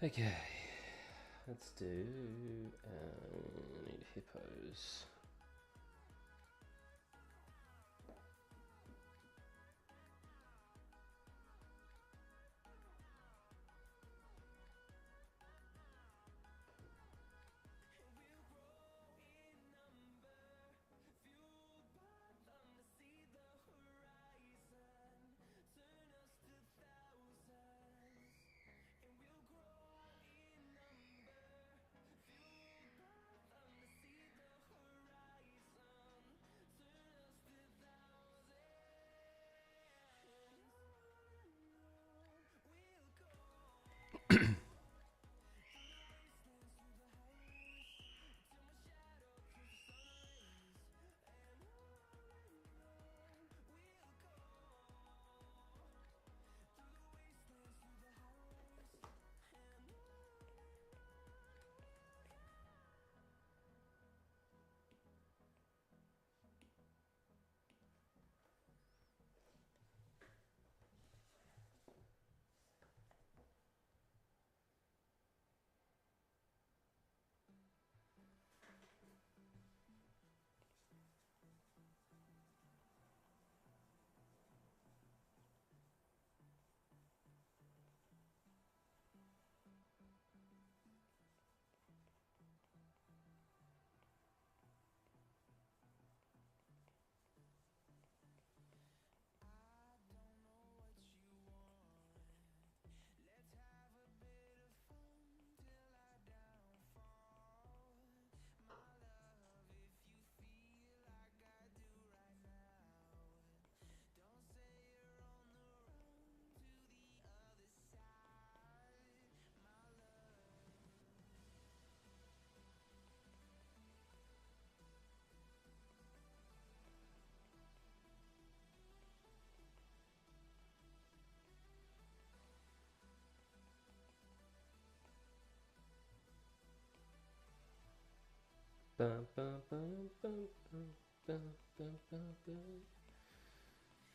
Okay, let's do need hippos.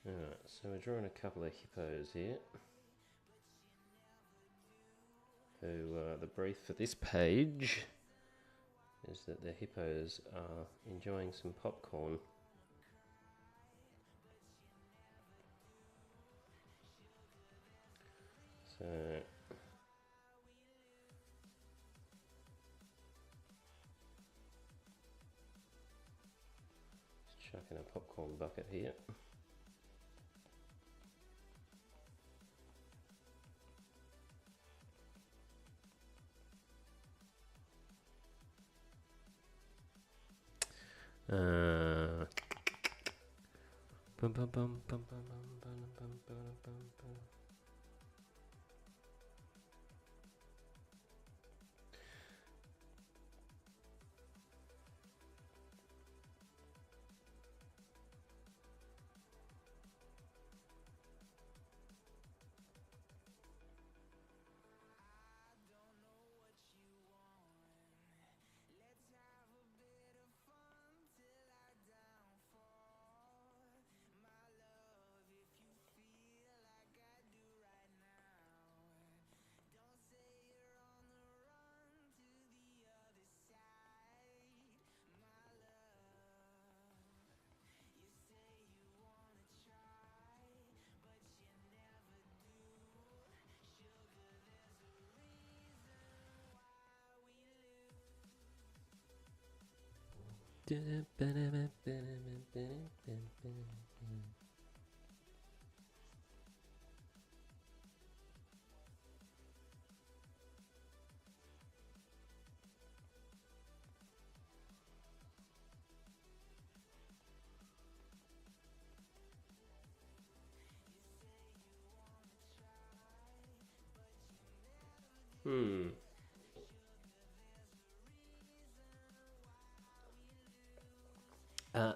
Alright, so we're drawing a couple of hippos here. Who the brief for this page is that the hippos are enjoying some popcorn. So just chucking a popcorn bucket here. Bum, bum, bum, bum, bum, bum, bum, bum, bum, bum.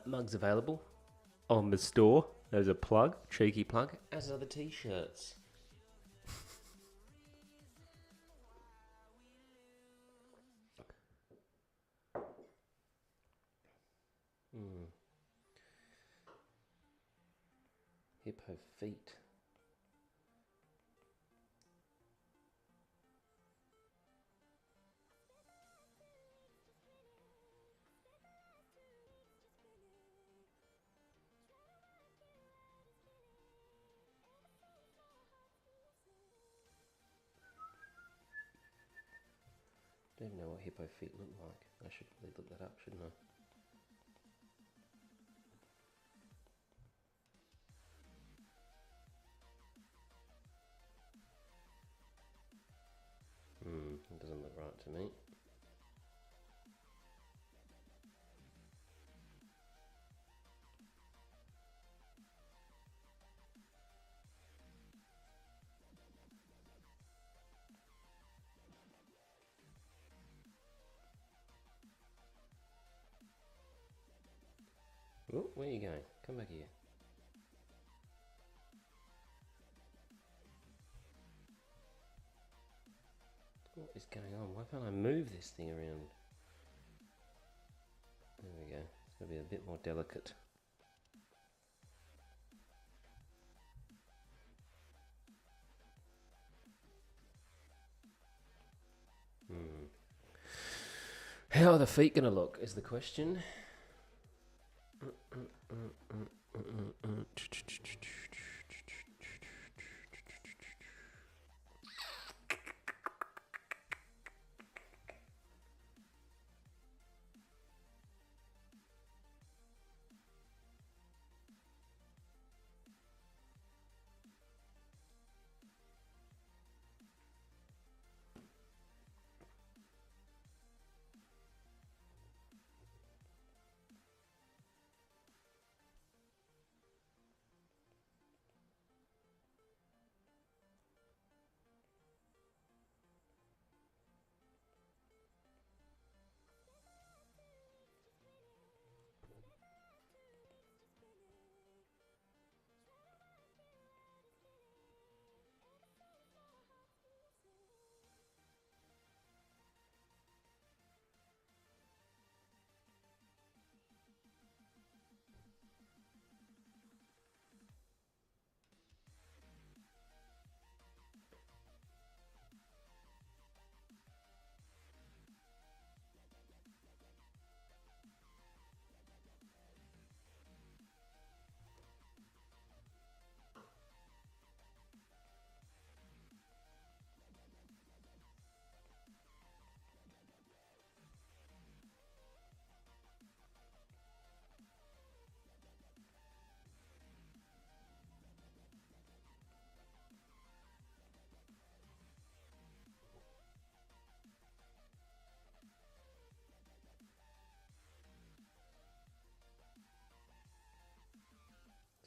Mugs available on the store. There's a plug, cheeky plug, as are the t-shirts. Hippo feet. don't even know what hippo feet look like. I should really look that up, shouldn't I? It doesn't look right to me. Oh, where are you going? Come back here. What is going on? Why can't I move this thing around? There we go. It's going to be a bit more delicate. How are the feet going to look is the question.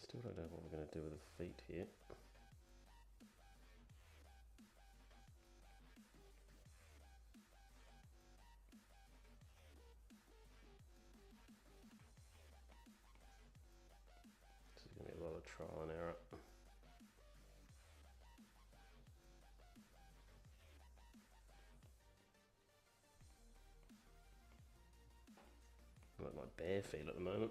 Still don't know what we're going to do with the feet here. This is going to be a lot of trial and error. I like my bare feet at the moment.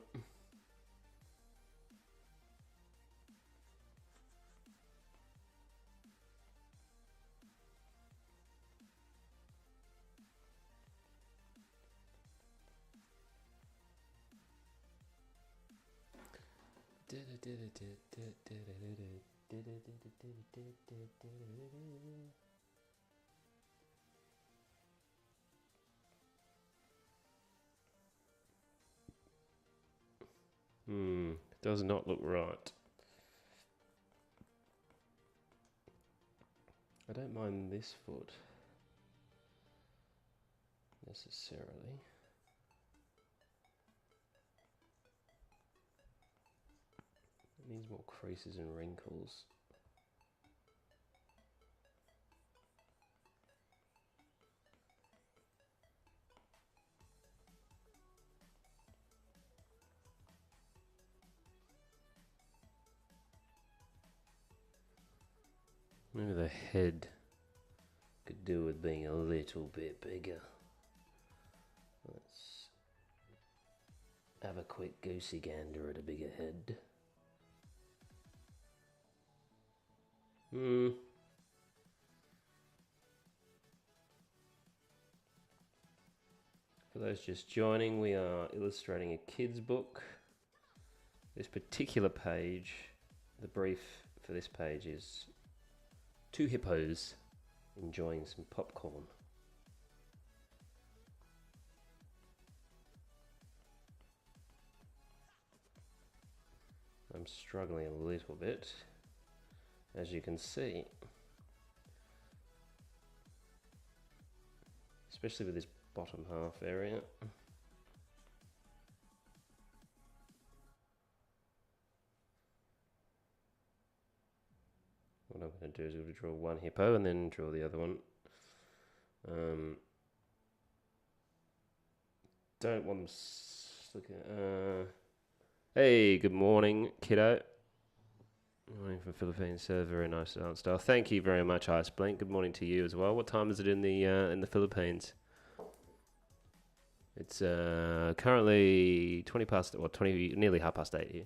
Does not look right. I don't mind this foot necessarily. It needs more creases and wrinkles. Maybe the head could do with being a little bit bigger. Let's have a quick goosey gander at a bigger head. For those just joining, we are illustrating a kid's book. This particular page, the brief for this page is 2 hippos enjoying some popcorn. I'm struggling a little bit, as you can see. Especially with this bottom half area. What I'm going to do is we'll draw one hippo and then draw the other one. Don't want them looking. Hey, good morning, kiddo. Morning from Philippines. Very nice art style. Thank you very much, Ice Blink. Good morning to you as well. What time is it in the Philippines? It's currently 20 past, or 20, nearly 8:30 here.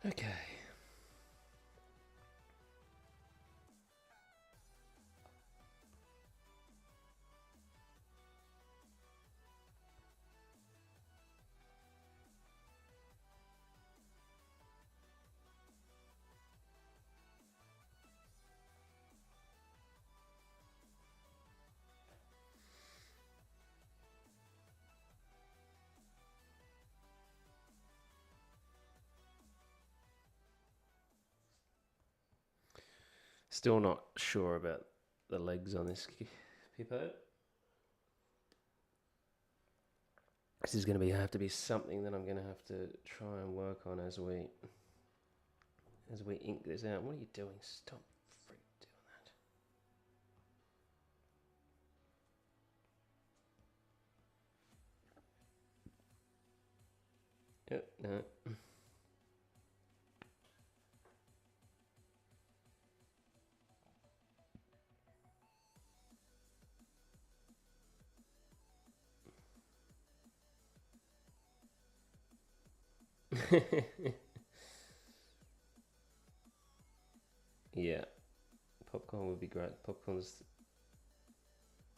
Okay. Still not sure about the legs on this hippo. This is going to have to be something that I'm going to have to try and work on as we ink this out. What are you doing? Stop freak doing that. Yep, no. Yeah, popcorn would be great. Popcorn's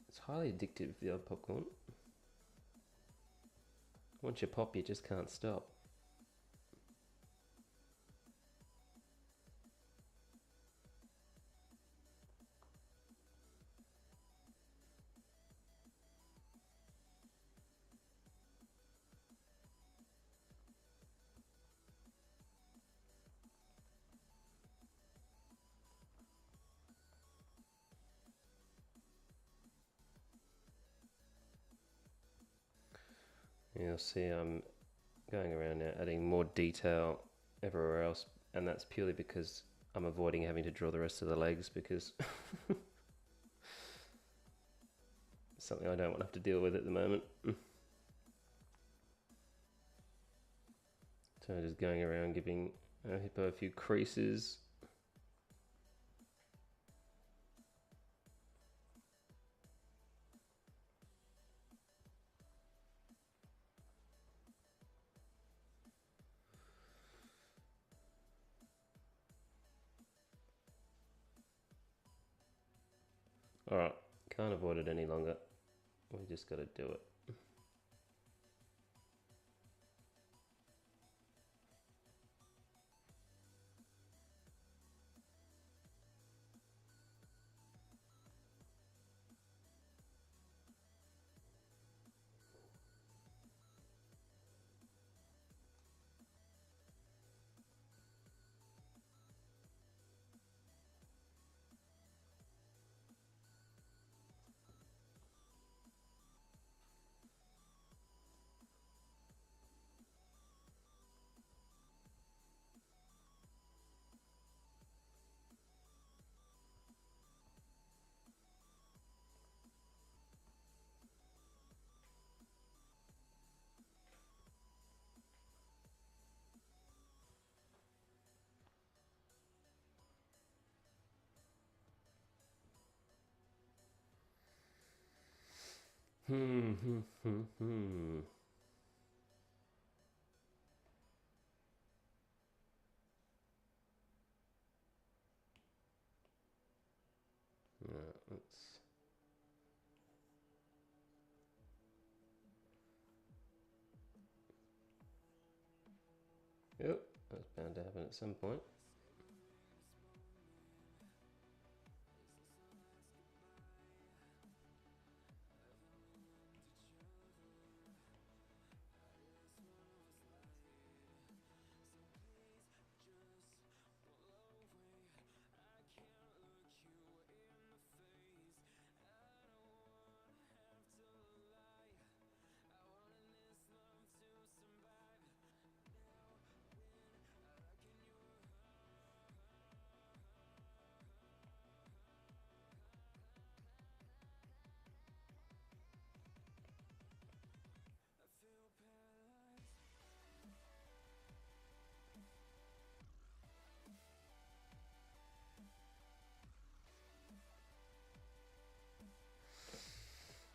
it's highly addictive, the old popcorn. Once you pop, you just can't stop. You'll see I'm going around now adding more detail everywhere else, and that's purely because I'm avoiding having to draw the rest of the legs because it's something I don't want to have to deal with at the moment. So just going around giving hippo a few creases. Alright, can't avoid it any longer. We just got to do it. Let's... Yep, that's bound to happen at some point.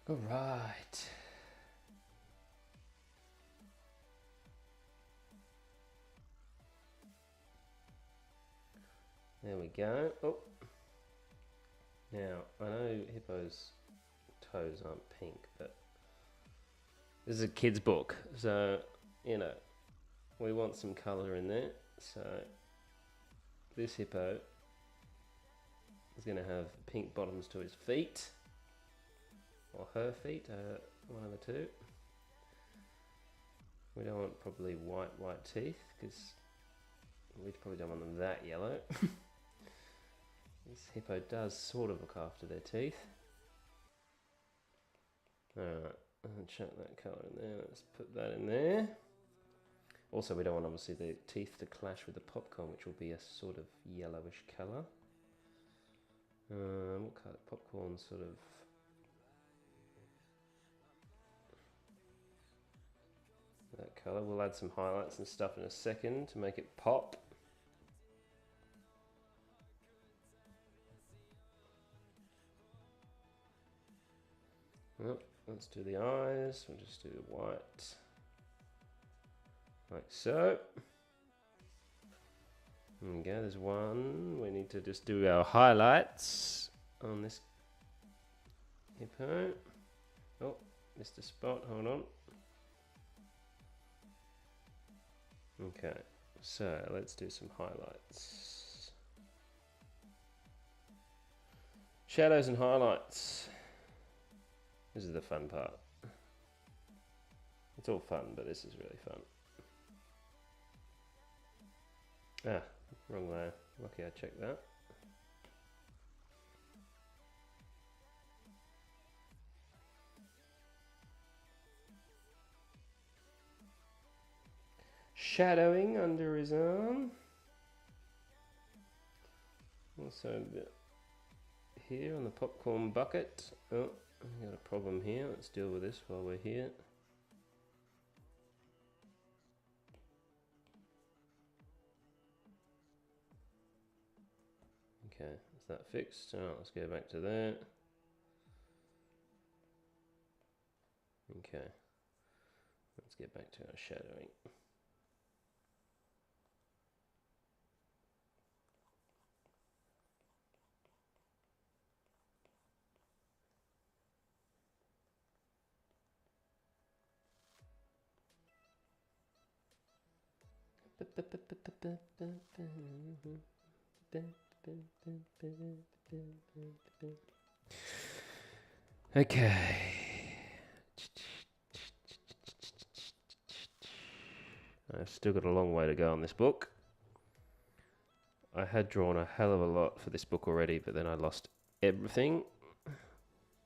All right. There we go. Oh. Now, I know Hippo's toes aren't pink, but this is a kid's book, so, you know, we want some colour in there. So, this hippo is going to have pink bottoms to his feet, or her feet, one of the two. We don't want probably white teeth, because we probably don't want them that yellow. This hippo does sort of look after their teeth. Alright, I'll chuck that colour in there. Let's put that in there. Also, we don't want obviously the teeth to clash with the popcorn, which will be a sort of yellowish colour. What colour? Popcorn sort of... that colour. We'll add some highlights and stuff in a second to make it pop. Well, let's do the eyes. We'll just do the white. Like so. There we go, there's one. We need to just do our highlights on this hippo. Oh, missed a spot, hold on. Okay, so let's do some highlights. Shadows and highlights. This is the fun part. It's all fun, but this is really fun. Ah, wrong layer. Lucky I checked that. Shadowing under his arm. Also a bit here on the popcorn bucket. Oh, I've got a problem here. Let's deal with this while we're here. Okay, is that fixed? Alright, let's go back to that. Okay, let's get back to our shadowing. Okay. I've still got a long way to go on this book. I had drawn a hell of a lot for this book already, but then I lost everything.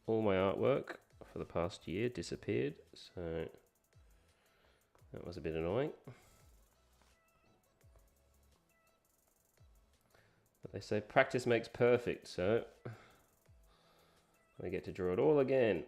All my artwork for the past year disappeared, so that was a bit annoying. But they say practice makes perfect, so I get to draw it all again.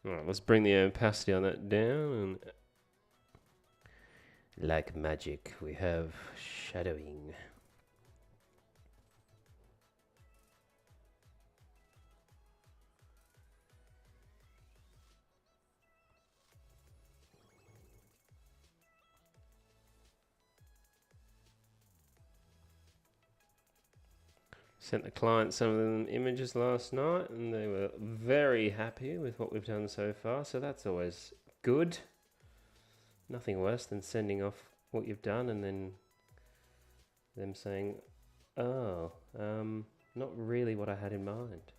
Alright, let's bring the opacity on that down, and like magic, we have shadowing. Sent the client some of the images last night, and they were very happy with what we've done so far, so that's always good. Nothing worse than sending off what you've done and then them saying, oh, not really what I had in mind.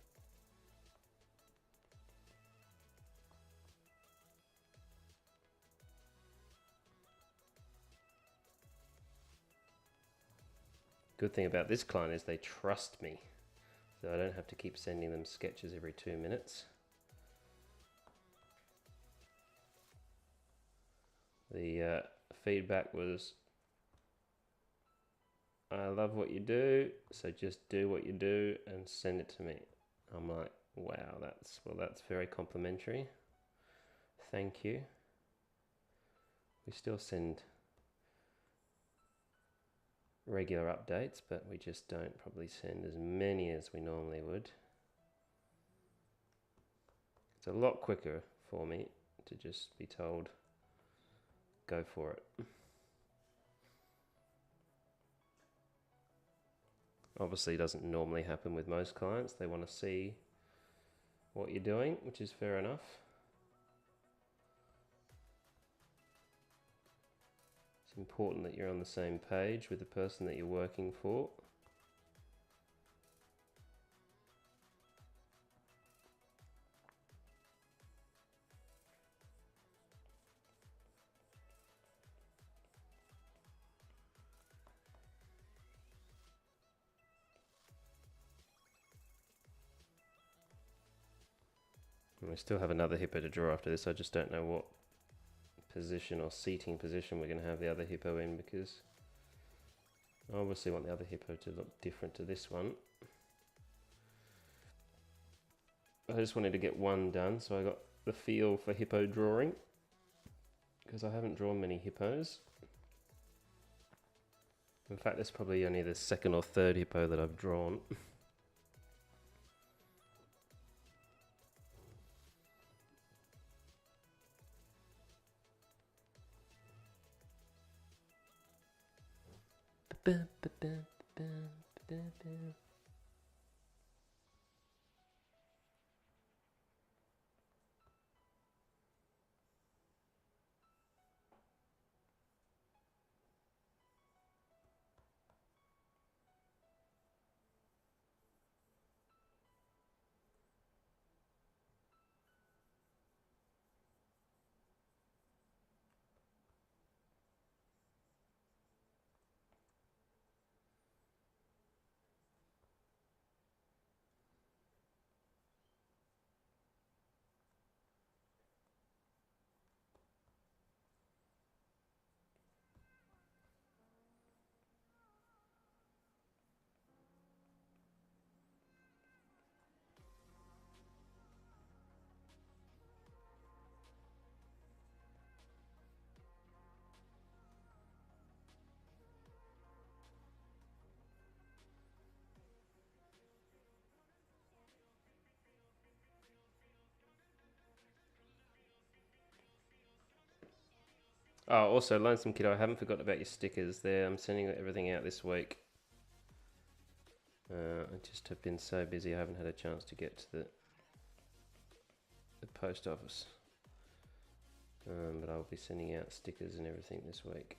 Good thing about this client is they trust me, so I don't have to keep sending them sketches every 2 minutes. The feedback was, I love what you do, so just do what you do and send it to me. I'm like, wow, that's very complimentary. Thank you. We still send regular updates, but we just don't probably send as many as we normally would. It's a lot quicker for me to just be told, go for it. Obviously, doesn't normally happen with most clients. They want to see what you're doing, which is fair enough. It's important that you're on the same page with the person that you're working for. And we still have another hippo to draw after this. I just don't know what position or seating position we're going to have the other hippo in, because I obviously want the other hippo to look different to this one. I just wanted to get one done, so I got the feel for hippo drawing, because I haven't drawn many hippos. In fact, it's probably only the second or third hippo that I've drawn. Oh, also, Lonesome Kiddo, I haven't forgotten about your stickers there. I'm sending everything out this week. I just have been so busy, I haven't had a chance to get to the post office. But I'll be sending out stickers and everything this week.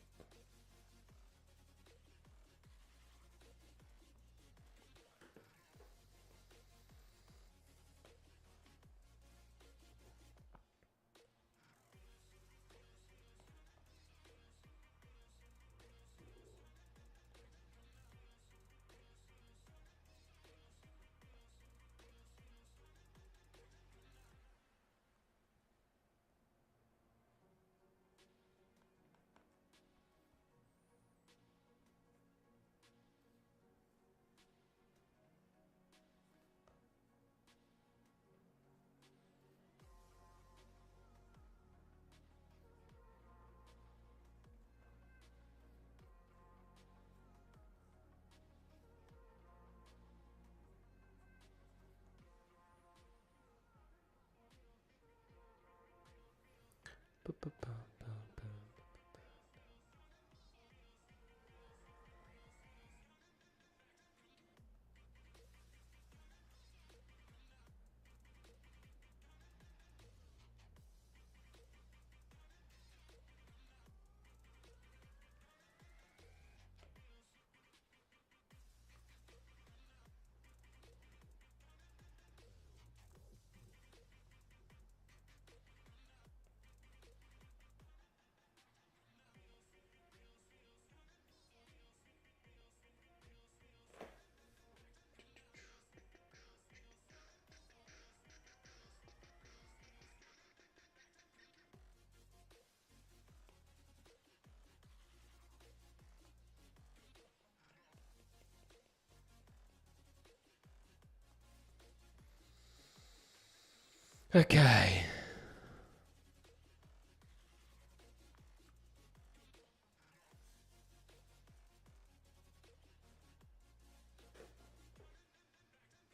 Okay.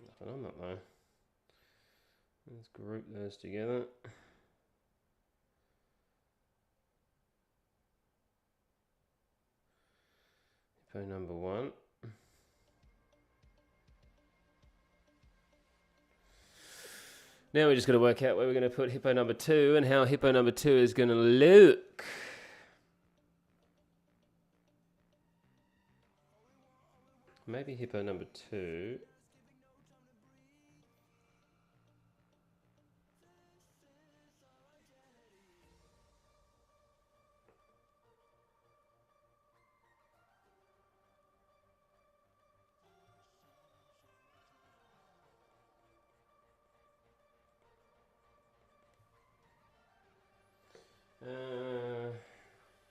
Nothing on that though. Let's group those together. Hippo number 1. Now we're just going to work out where we're going to put hippo number 2 and how hippo number 2 is going to look. Maybe hippo number 2.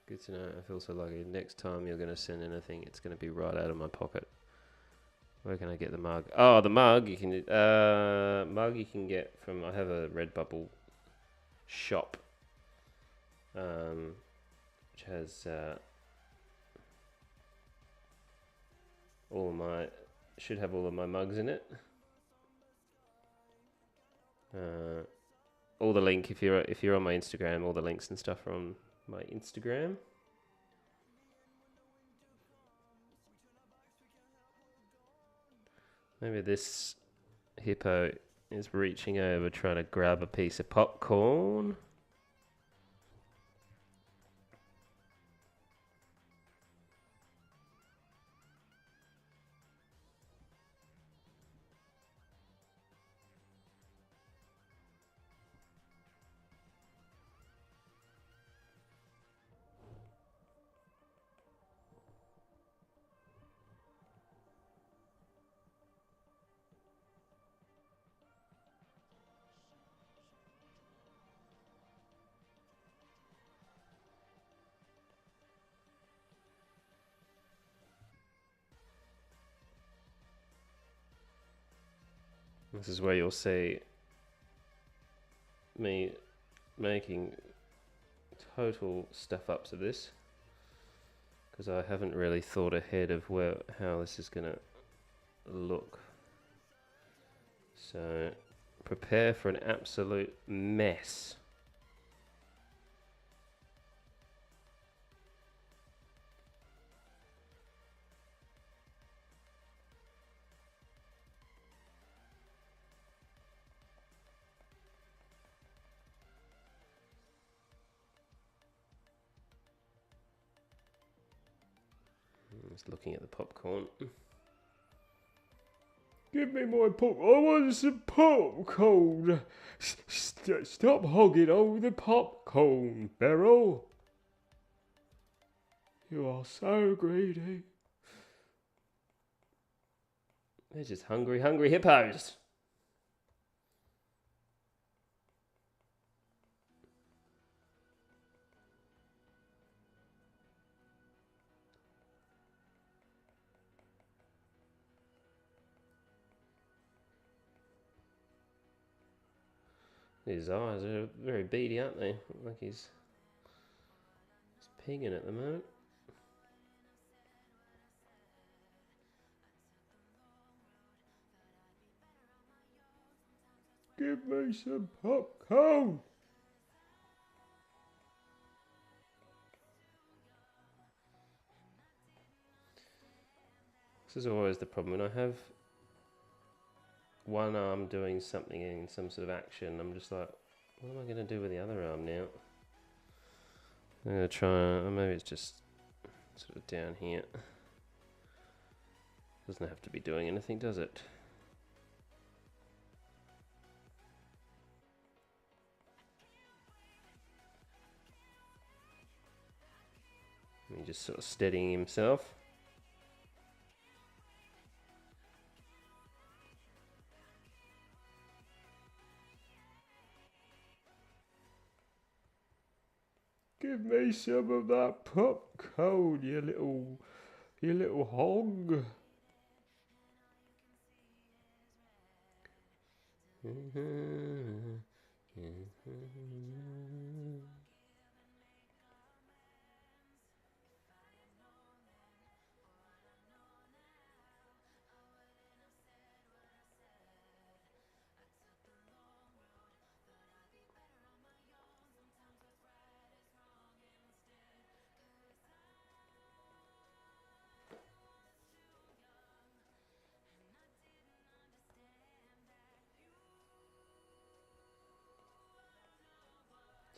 Good to know. I feel so lucky. Next time you're going to send anything, it's going to be right out of my pocket. Where can I get the mug? Oh, the mug you can get from. I have a Redbubble shop, which has should have all of my mugs in it. All the link if you're on my Instagram, all the links and stuff are on my Instagram. Maybe this hippo is reaching over trying to grab a piece of popcorn. This is where you'll see me making total stuff ups of this, because I haven't really thought ahead of how this is going to look. So prepare for an absolute mess. Just looking at the popcorn. Give me my pop. I want some popcorn. Stop hogging all the popcorn, Beryl. You are so greedy. They're just hungry, hungry hippos. His eyes are very beady, aren't they? Like he's pinging at the moment. Give me some popcorn. This is always the problem. When I have one arm doing something in some sort of action, I'm just like, what am I going to do with the other arm now? I'm going to try, maybe it's just sort of down here. Doesn't have to be doing anything, does it? He's just sort of steadying himself. Give me some of that popcorn, you little hog.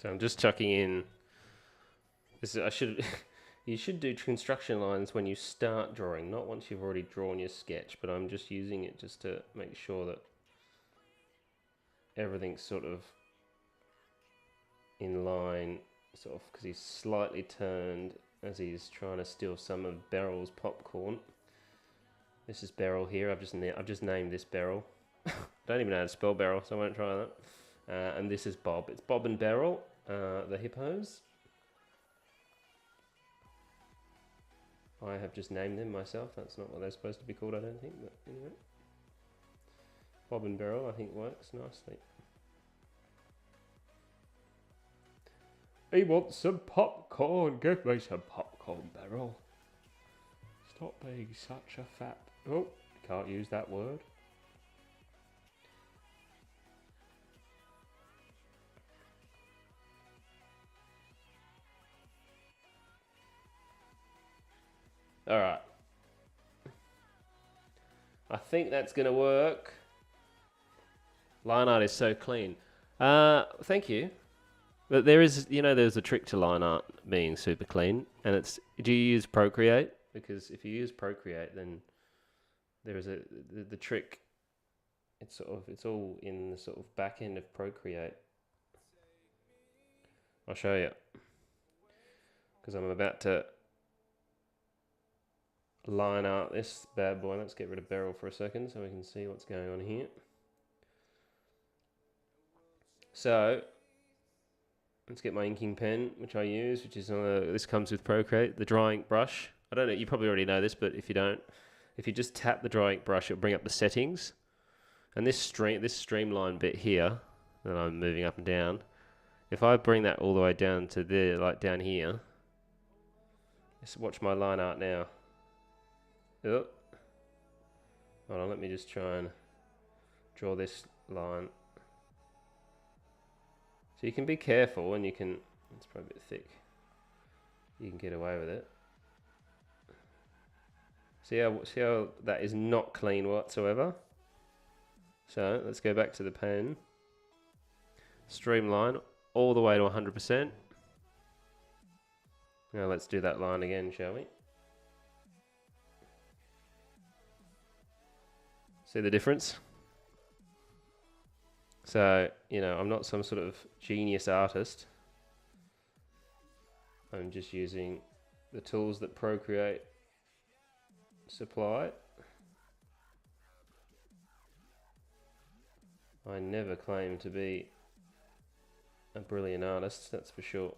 So I'm just chucking in. I should. You should do construction lines when you start drawing, not once you've already drawn your sketch. But I'm just using it just to make sure that everything's sort of in line, sort of, because he's slightly turned as he's trying to steal some of Beryl's popcorn. This is Beryl here. I've just named this Beryl. Don't even know how to spell Beryl, so I won't try that. And this is Bob. It's Bob and Beryl, the hippos. I have just named them myself. That's not what they're supposed to be called, I don't think. But anyway, Bob and Beryl, I think, works nicely. He wants some popcorn. Give me some popcorn, Beryl. Stop being such a fat... Oh, can't use that word. Alright. I think that's going to work. Line art is so clean. Thank you. But there is, there's a trick to line art being super clean. And it's, do you use Procreate? Because if you use Procreate, then there is the trick. It's all in the sort of back end of Procreate. I'll show you. Because I'm about to line art this bad boy. Let's get rid of Beryl for a second so we can see what's going on here. So let's get my inking pen, which I use, which is this comes with Procreate, the dry ink brush. I don't know, you probably already know this, but if you don't, if you just tap the dry ink brush, it'll bring up the settings. And this streamline bit here that I'm moving up and down, if I bring that all the way down to there, like down here, just watch my line art now. Oh. Hold on, let me just try and draw this line. So you can be careful, and you can, it's probably a bit thick, you can get away with it. See how that is not clean whatsoever? So let's go back to the pen. Streamline all the way to 100%. Now let's do that line again, shall we? See the difference? So, I'm not some sort of genius artist. I'm just using the tools that Procreate supply. I never claim to be a brilliant artist, that's for sure.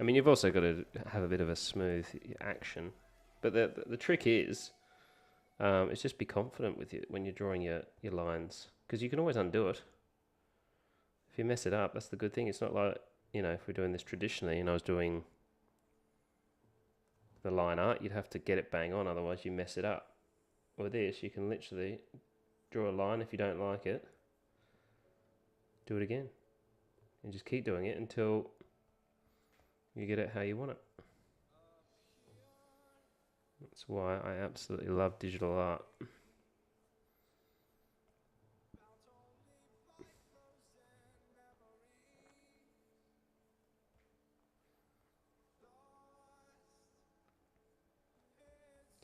I mean, you've also got to have a bit of a smooth action, but the trick is just be confident with it when you're drawing your lines, because you can always undo it. If you mess it up, that's the good thing. It's not like, if we're doing this traditionally and I was doing the line art, you'd have to get it bang on, otherwise you mess it up. With this, you can literally draw a line. If you don't like it, do it again, and just keep doing it until you get it how you want it. That's why I absolutely love digital art.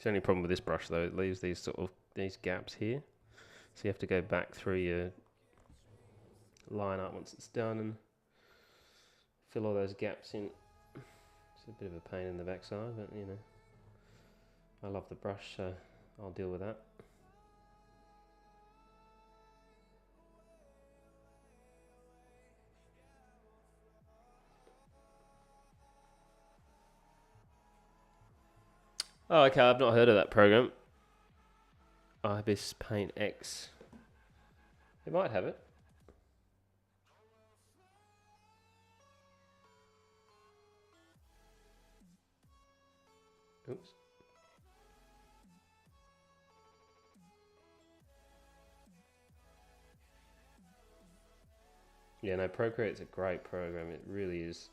The only problem with this brush, though, it leaves these gaps here, so you have to go back through your line art once it's done and fill all those gaps in. It's a bit of a pain in the backside, but I love the brush, so I'll deal with that. Oh, okay, I've not heard of that program. Ibis Paint X. It might have it. Oops. Yeah, no, Procreate's a great program. It really is.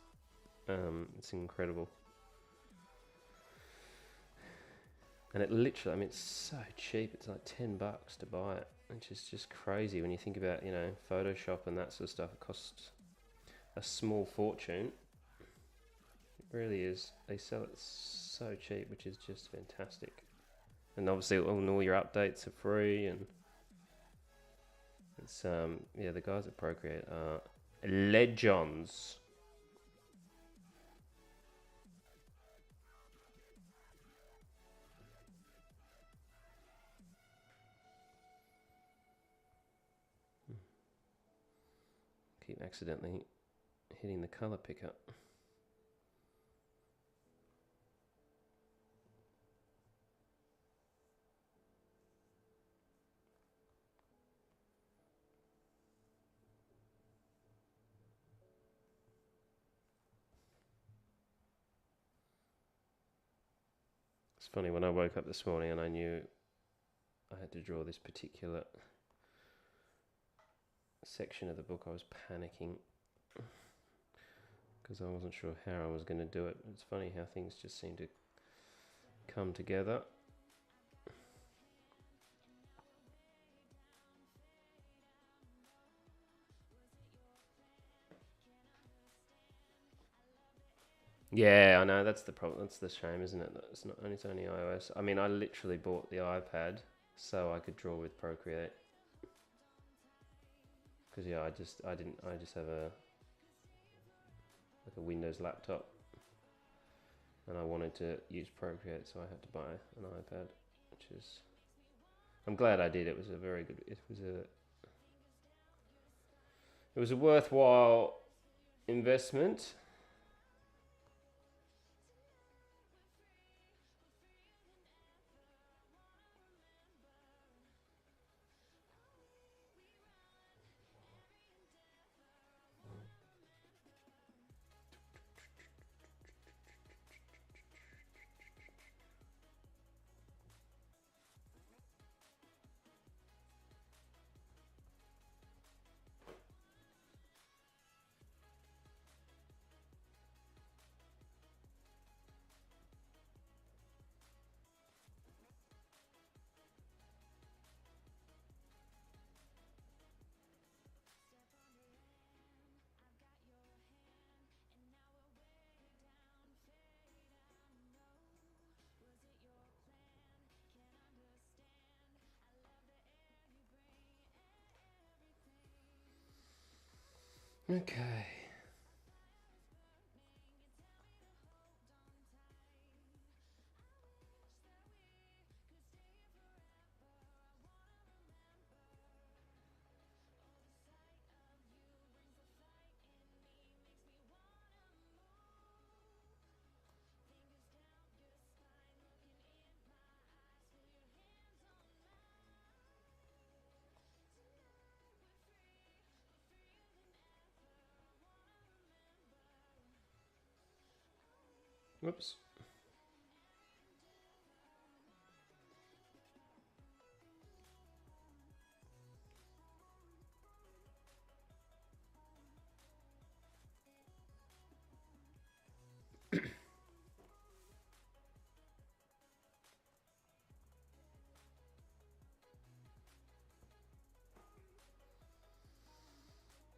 It's incredible. And it literally, I mean, it's so cheap. It's like $10 to buy it, which is just crazy when you think about, you know, Photoshop and that sort of stuff. It costs a small fortune. It really is. They sell it so cheap, which is just fantastic. And obviously, all your updates are free, and it's yeah, the guys at Procreate are legends. Keep accidentally hitting the color picker. It's funny, when I woke up this morning and I knew I had to draw this particular section of the book, I was panicking because I wasn't sure how I was going to do it. It's funny how things just seem to come together. Yeah, I know, that's the problem. That's the shame, isn't it? It's only iOS. I mean, I literally bought the iPad so I could draw with Procreate. Because yeah, I just have a Windows laptop, and I wanted to use Procreate, so I had to buy an iPad, which is, I'm glad I did. It was a very good. It was a worthwhile investment. Okay. Whoops.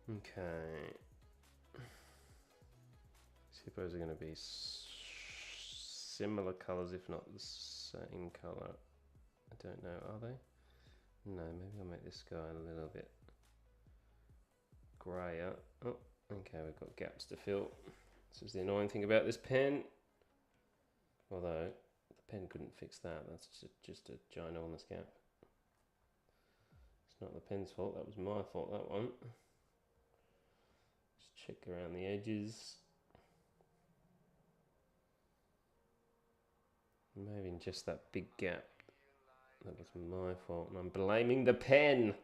Okay. Suppose they're going to be similar colors, if not the same color. I don't know, are they? No, maybe I'll make this guy a little bit grayer. Oh, okay, we've got gaps to fill. This is the annoying thing about this pen. Although, the pen couldn't fix that. That's just a ginormous gap. It's not the pen's fault, that was my fault, that one. Just check around the edges. Maybe just that big gap. That was my fault, and I'm blaming the pen.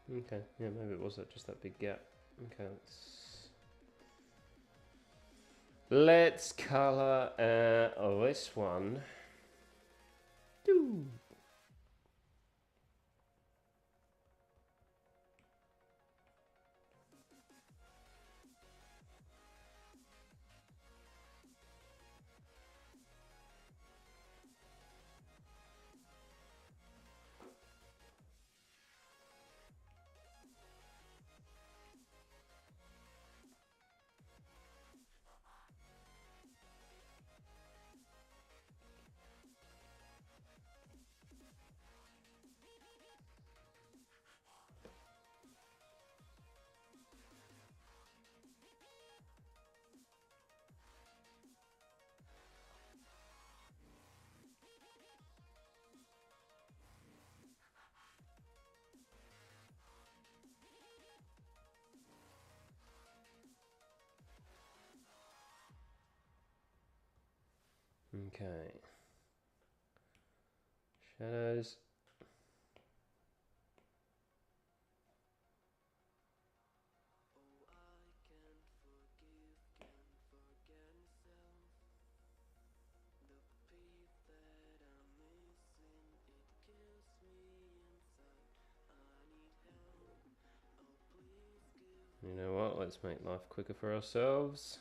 Okay, yeah, maybe it was just that big gap. Okay, let's colour this one. Doo. Okay. Shadows. You know what? Let's make life quicker for ourselves.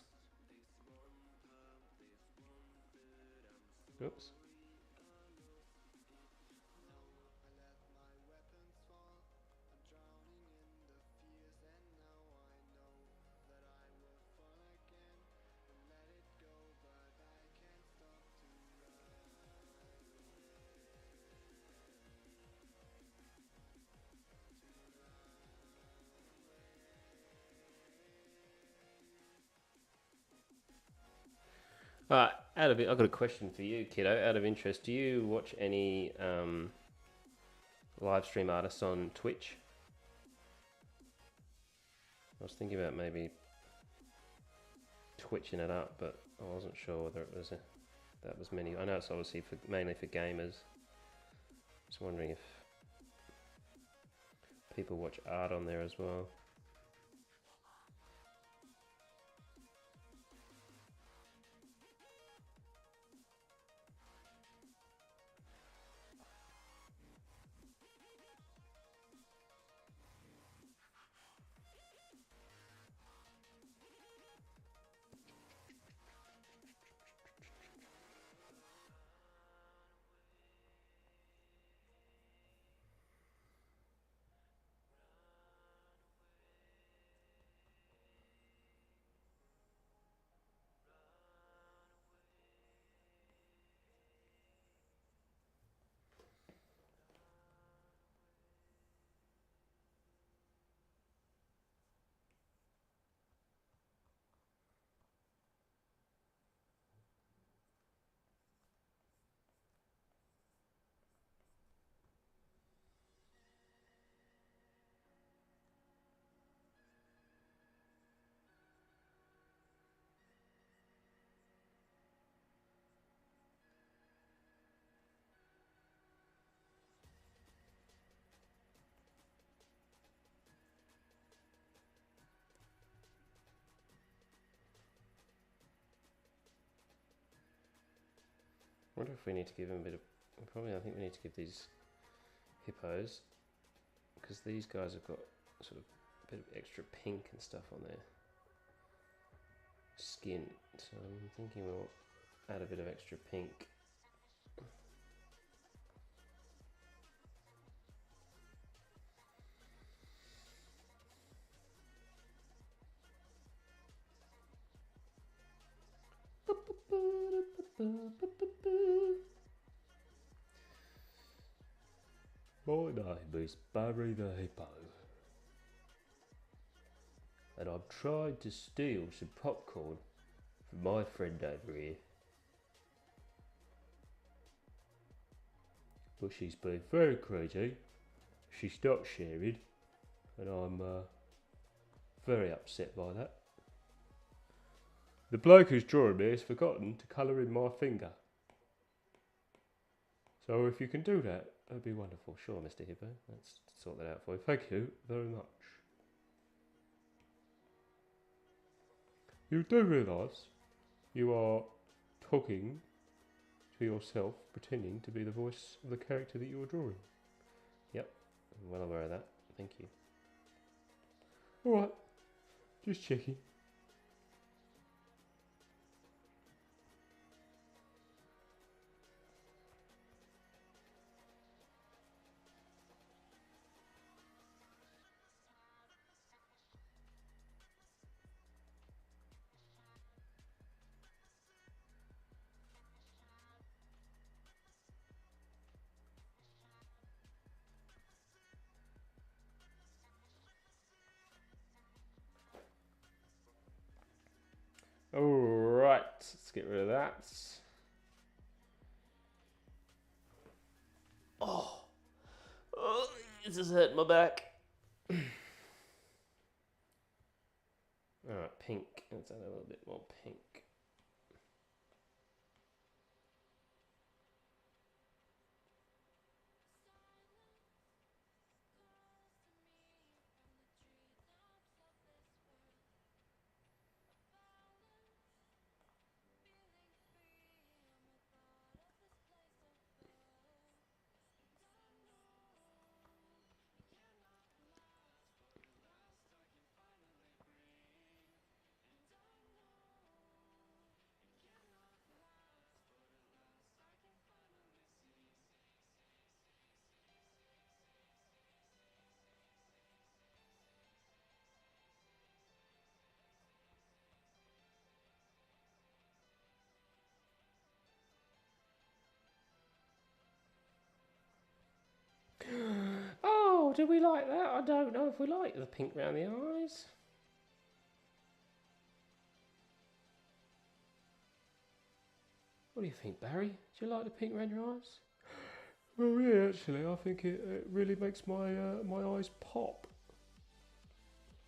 Oops. Out of it, I've got a question for you, kiddo. Out of interest, do you watch any live stream artists on Twitch? I was thinking about maybe twitching it up, but I wasn't sure whether it was that was many. I know it's obviously mainly for gamers. Just wondering if people watch art on there as well. I wonder if we need to give them a bit of. Probably, I think we need to give these hippos, because these guys have got sort of a bit of extra pink and stuff on their skin. So I'm thinking we'll add a bit of extra pink. My name is Barry the Hippo, and I've tried to steal some popcorn from my friend over here, but she's been very crazy. She stopped sharing, and I'm very upset by that. The bloke who's drawing me has forgotten to colour in my finger. So if you can do that, that'd be wonderful. Sure, Mr. Hippo. Let's sort that out for you. Thank you very much. You do realise you are talking to yourself, pretending to be the voice of the character that you are drawing. Yep, I'm well aware of that. Thank you. Alright, just checking. Alright, let's get rid of that. Oh, this is hurting my back. Alright, pink. Let's add a little bit more pink. Oh, do we like that? I don't know if we like the pink around the eyes. What do you think, Barry? Do you like the pink around your eyes? Well, yeah, actually, I think it really makes my my eyes pop.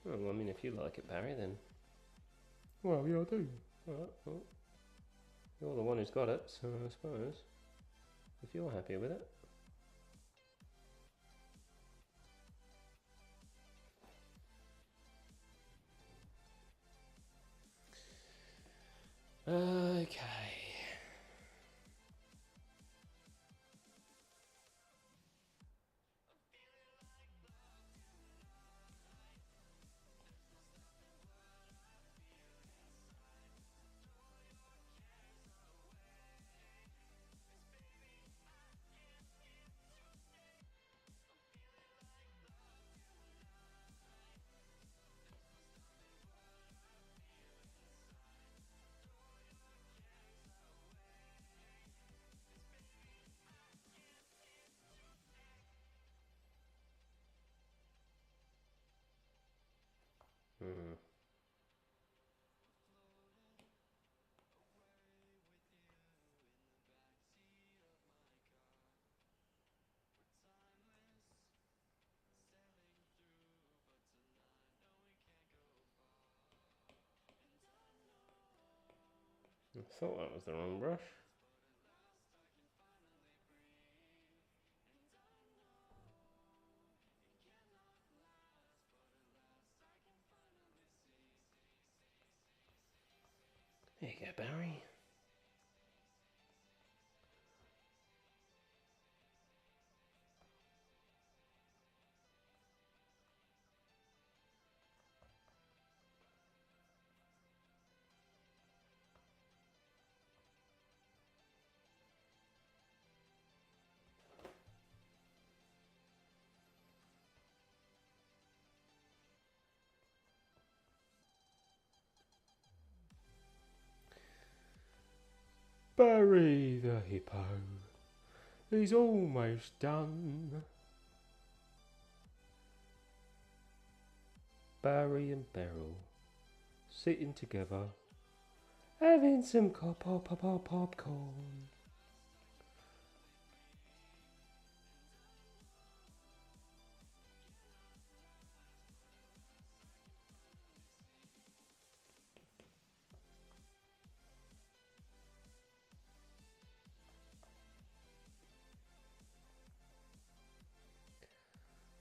Well, I mean, if you like it, Barry, then... Well, yeah, I do. Alright, well, you're the one who's got it, so I suppose, if you're happy with it. Okay. Hmm. I thought that was the wrong brush. There you go, Barry. Barry the hippo. He's almost done. Barry and Beryl sitting together, having some popcorn.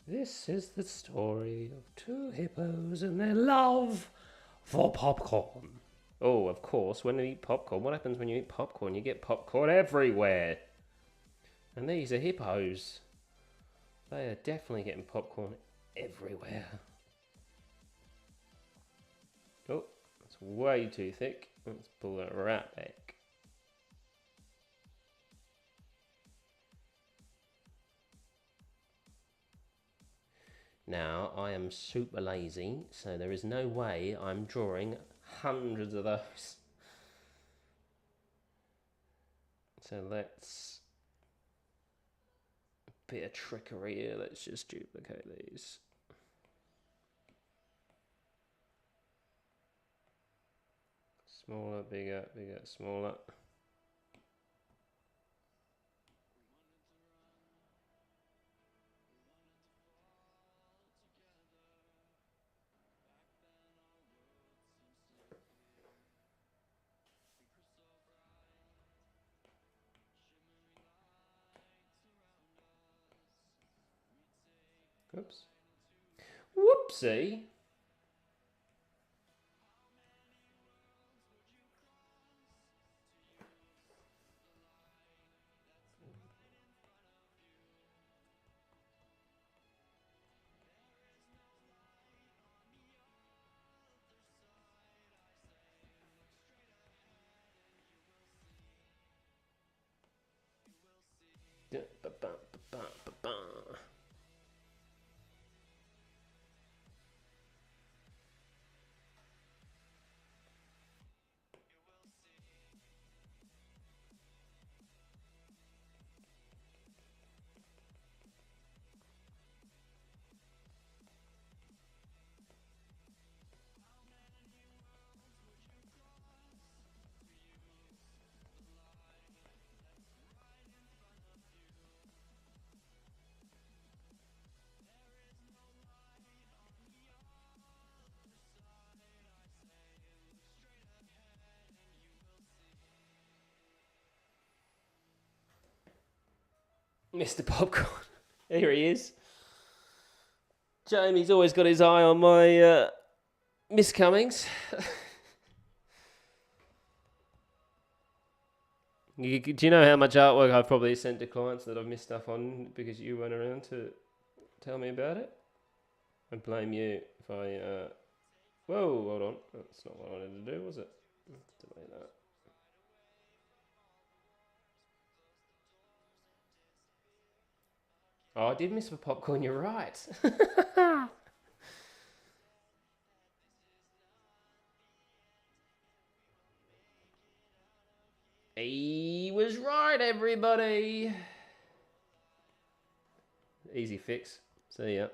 This is the story of two hippos and their love for popcorn. Oh, of course, when you eat popcorn, what happens when you eat popcorn? You get popcorn everywhere. And these are hippos. They are definitely getting popcorn everywhere. Oh, it's way too thick. Let's pull it right back. Now, I am super lazy, so there is no way I'm drawing hundreds of those. So let's... a bit of trickery here. Let's just duplicate these. Smaller, bigger, bigger, smaller. Oops. Whoopsie. Mr. Popcorn. Here he is. Jamie's always got his eye on my miscomings. Do you know how much artwork I've probably sent to clients that I've missed stuff on because you weren't around to tell me about it? I blame you if I... Whoa, hold on. That's not what I wanted to do, was it? Let's delete that. Oh, I did miss for popcorn, you're right. He was right, everybody. Easy fix. See ya.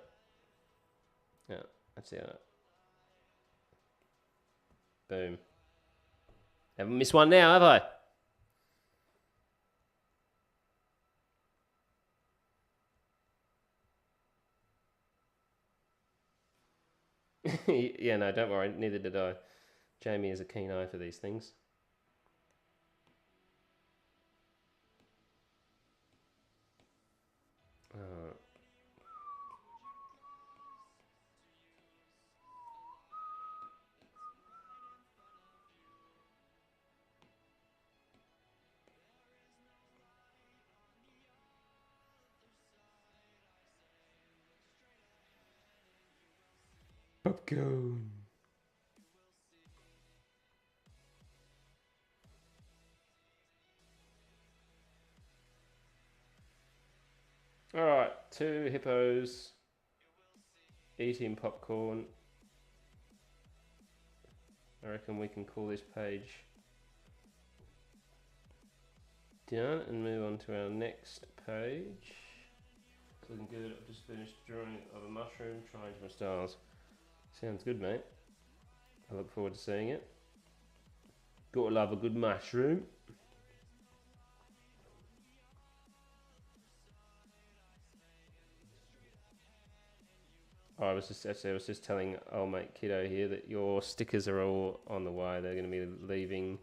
Yeah, that's it. Boom. Haven't missed one now, have I? Yeah, no, don't worry. Neither did I. Jamie has a keen eye for these things. Popcorn. Alright, two hippos eating popcorn. I reckon we can call this page done and move on to our next page. It's looking good. I've just finished drawing of a mushroom, trying different styles. Sounds good, mate. I look forward to seeing it. Gotta love a good mushroom. Oh, I was just telling old mate Kiddo here that your stickers are all on the way. They're going to be leaving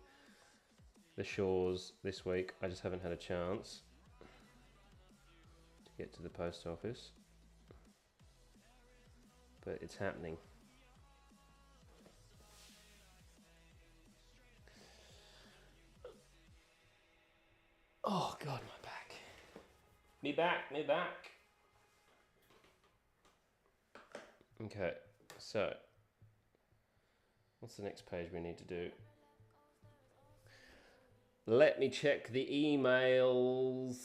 the shores this week. I just haven't had a chance to get to the post office. but it's happening. Oh God, my back. Me back. Okay, so what's the next page we need to do? Let me check the emails.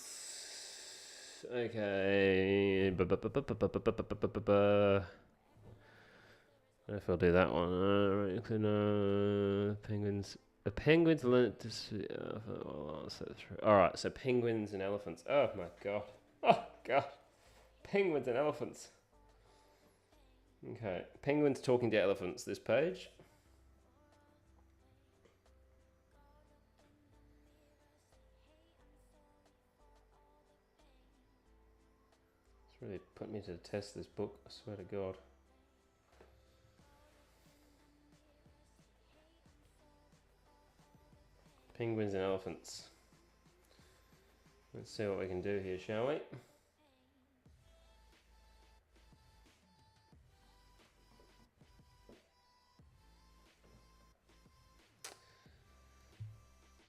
Okay. If I'll do that one. Penguins. The penguins learned to see. Alright, so penguins and elephants. Oh my god. Oh god. Penguins and elephants. Okay. Penguins talking to elephants, this page. It's really put me to the test, this book. I swear to God. Penguins and elephants. Let's see what we can do here, shall we?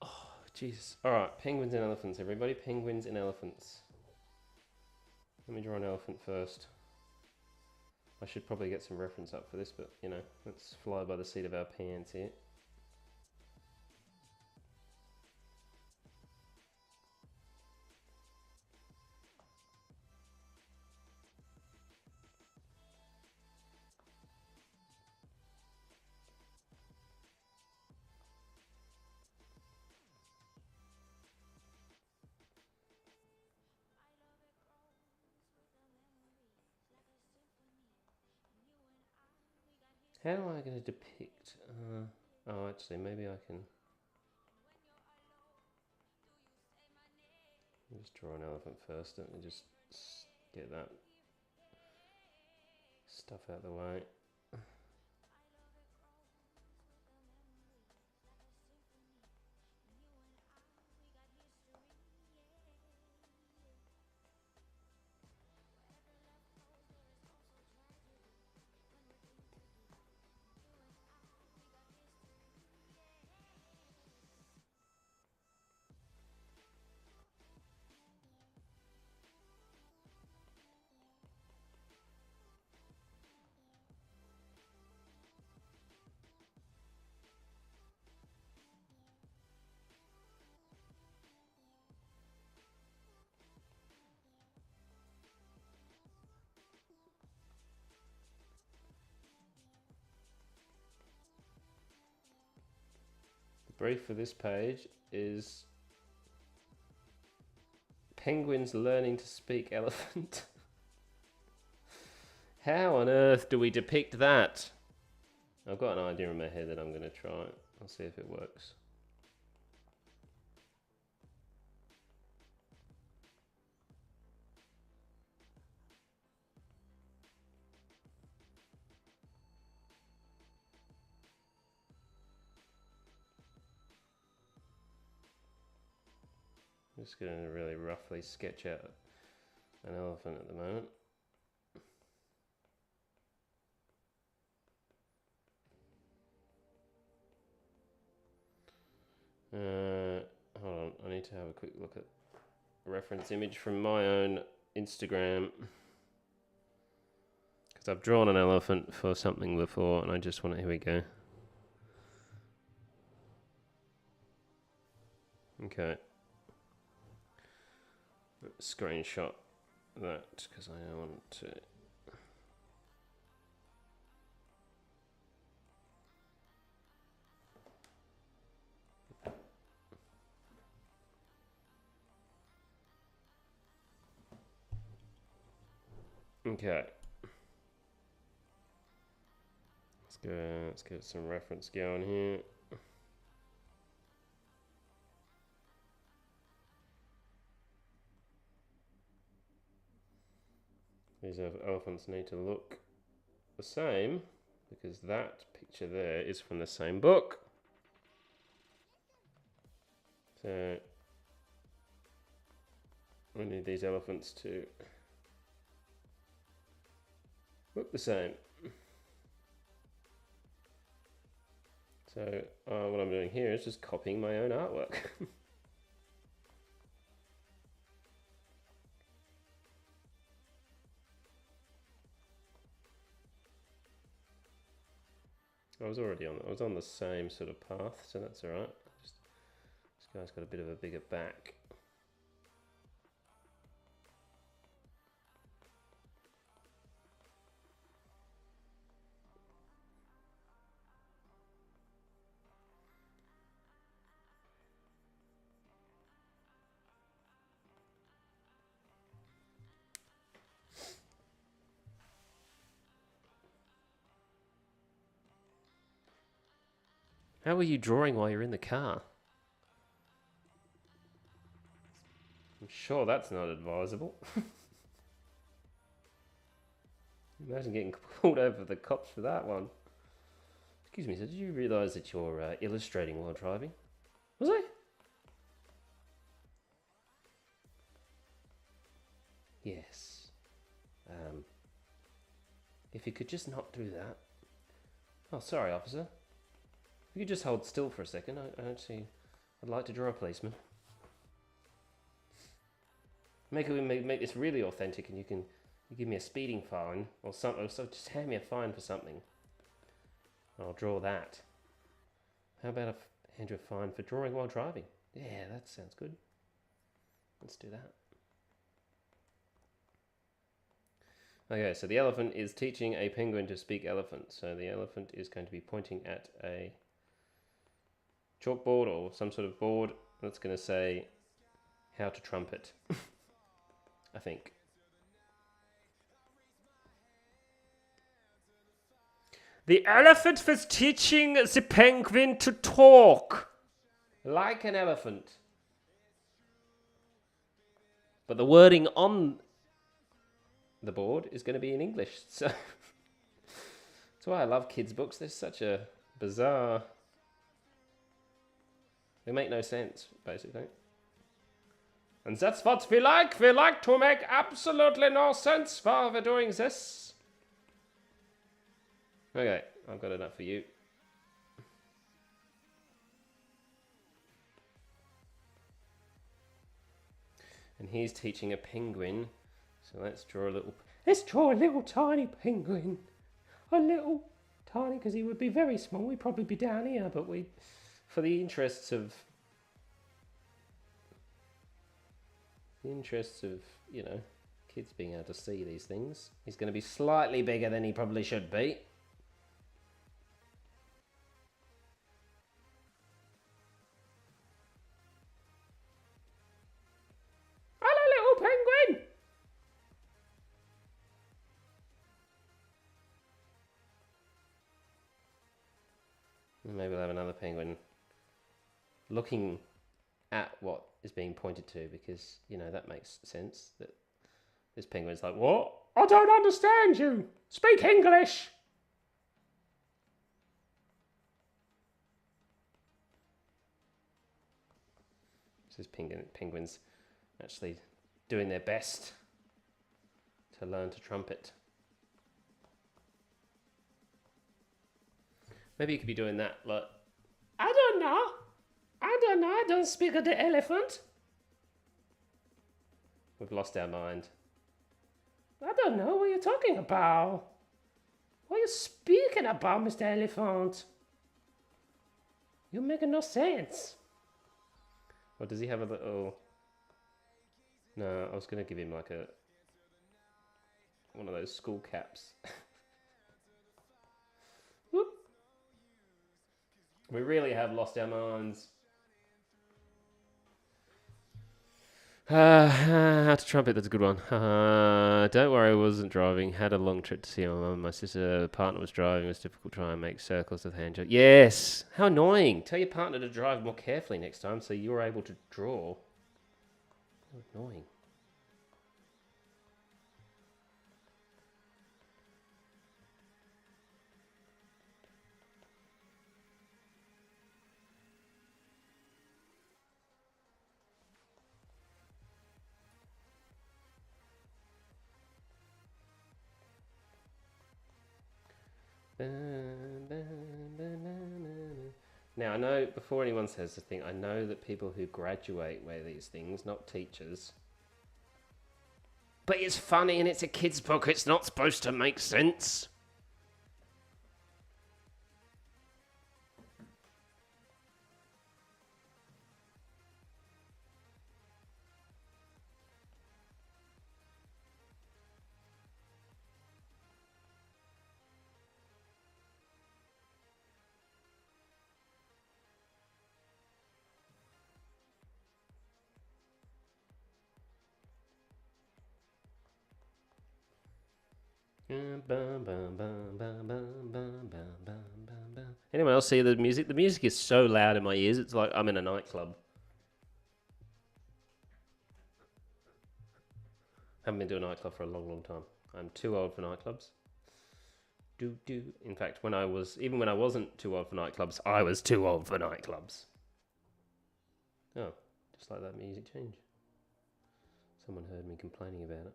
Oh, Jesus. Alright, penguins and elephants, everybody. Penguins and elephants. Let me draw an elephant first. I should probably get some reference up for this, but, you know, let's fly by the seat of our pants here. How am I going to depict... oh, actually, maybe I can... just draw an elephant first. Let me just get that stuff out of the way. Brief for this page is penguins learning to speak elephant. How on earth do we depict that? I've got an idea in my head that I'm going to try. I'll see if it works. I'm just going to really roughly sketch out an elephant at the moment. Hold on, I need to have a quick look at a reference image from my own Instagram. Because I've drawn an elephant for something before and I just want to, here we go. Okay. Screenshot that because I don't want to. Okay. Let's get some reference going here. These elephants need to look the same because that picture there is from the same book. So we need these elephants to look the same. So what I'm doing here is just copying my own artwork. I was on the same sort of path, so that's all right. This guy's got a bit of a bigger back. How are you drawing while you're in the car? I'm sure that's not advisable. Imagine getting pulled over the cops for that one. Excuse me, so did you realise that you're illustrating while driving? Was I? Yes. If you could just not do that. Oh, sorry, officer. If you could just hold still for a second, I'd like to draw a policeman. Make this really authentic, and you give me a speeding fine or something. So just hand me a fine for something. I'll draw that. How about I hand you a fine for drawing while driving? Yeah, that sounds good. Let's do that. Okay, so the elephant is teaching a penguin to speak elephant. So the elephant is going to be pointing at a chalkboard or some sort of board that's going to say how to trumpet. I think. The elephant was teaching the penguin to talk like an elephant. But the wording on the board is going to be in English. So that's why I love kids' books. They're such a bizarre... They make no sense, basically. And that's what we like. We like to make absolutely no sense while we're doing this. Okay, I've got enough for you. And he's teaching a penguin. So let's draw a little tiny penguin. A little tiny, because he would be very small. He'd probably be down here, but for the interests of, you know, kids being able to see these things, he's going to be slightly bigger than he probably should be. Hello, little penguin! Maybe we'll have another penguin looking at what is being pointed to, because, you know, that makes sense. That this penguin's like, what? I don't understand you. Speak English. So this penguin's actually doing their best to learn to trumpet. Maybe you could be doing that, like, I don't know. I don't speak of the elephant. We've lost our mind. I don't know what you're talking about. What are you speaking about, Mr. Elephant? You're making no sense. Or does he have a little... No, I was going to give him like one of those school caps. Whoop. We really have lost our minds. How to trumpet, that's a good one. Don't worry, I wasn't driving. Had a long trip to see my mum. My sister partner was driving. It was difficult trying to make circles with hand gestures. Yes! How annoying. Tell your partner to drive more carefully next time so you're able to draw. How annoying. Now, I know, before anyone says the thing, I know that people who graduate wear these things, not teachers. But it's funny and it's a kid's book. It's not supposed to make sense. Anyone else see the music? The music is so loud in my ears, it's like I'm in a nightclub. Haven't been to a nightclub for a long, long time. I'm too old for nightclubs. In fact, when I wasn't too old for nightclubs, I was too old for nightclubs. Oh, just like that music change. Someone heard me complaining about it.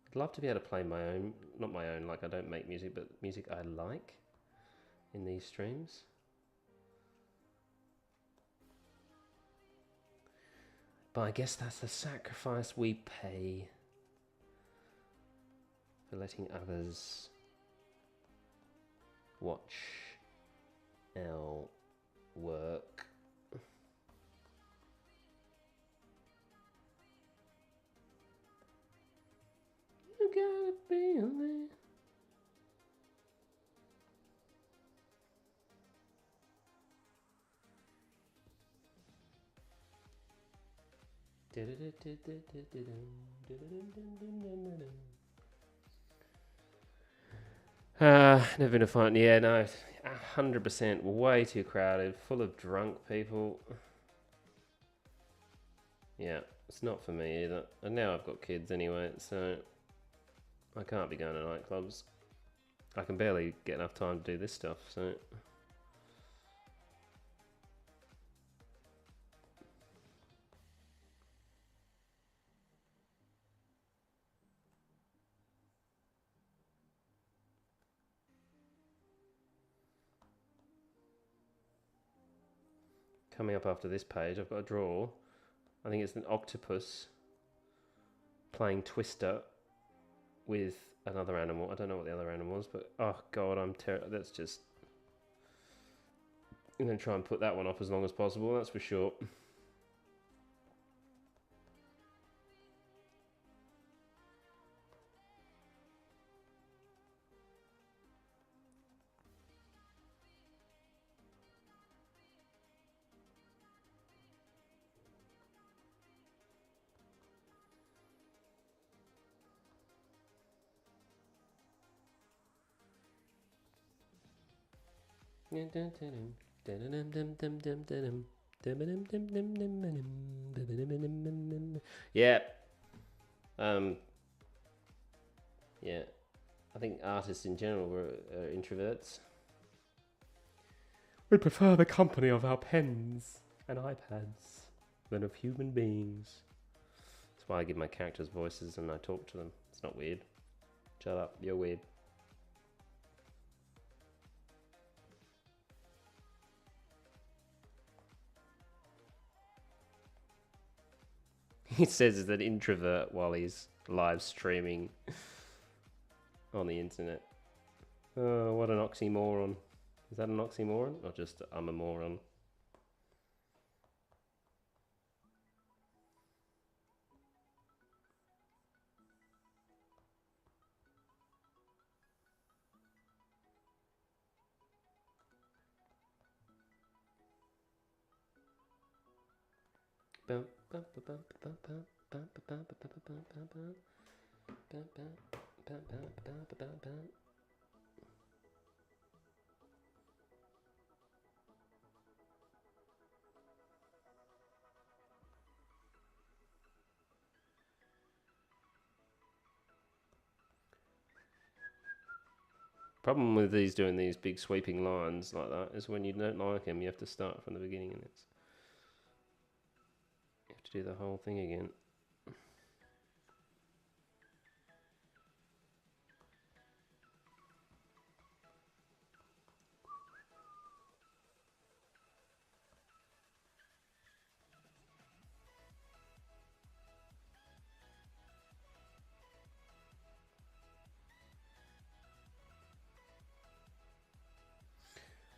I'd love to be able to play my own, not my own, like I don't make music, but music I like in these streams. But I guess that's the sacrifice we pay for letting others watch our work. You gotta be there. Never been a fun. Yeah, no, 100%. Way too crowded, full of drunk people. Yeah, it's not for me either. And now I've got kids anyway, so I can't be going to nightclubs. I can barely get enough time to do this stuff, so. Coming up after this page, I've got a draw. I think it's an octopus playing Twister with another animal. I don't know what the other animal was, but oh god, I'm terrible. That's just. I'm going to try and put that one off as long as possible, that's for sure. Yeah. Yeah. I think artists in general are introverts. We prefer the company of our pens and iPads than of human beings. That's why I give my characters voices and I talk to them. It's not weird. Shut up, you're weird. He says he's an introvert while he's live streaming on the internet. Oh, what an oxymoron. Is that an oxymoron? Or just I'm a moron? Problem with doing these big sweeping lines like that is when you don't like them, you have to start from the beginning, and you have to do the whole thing again.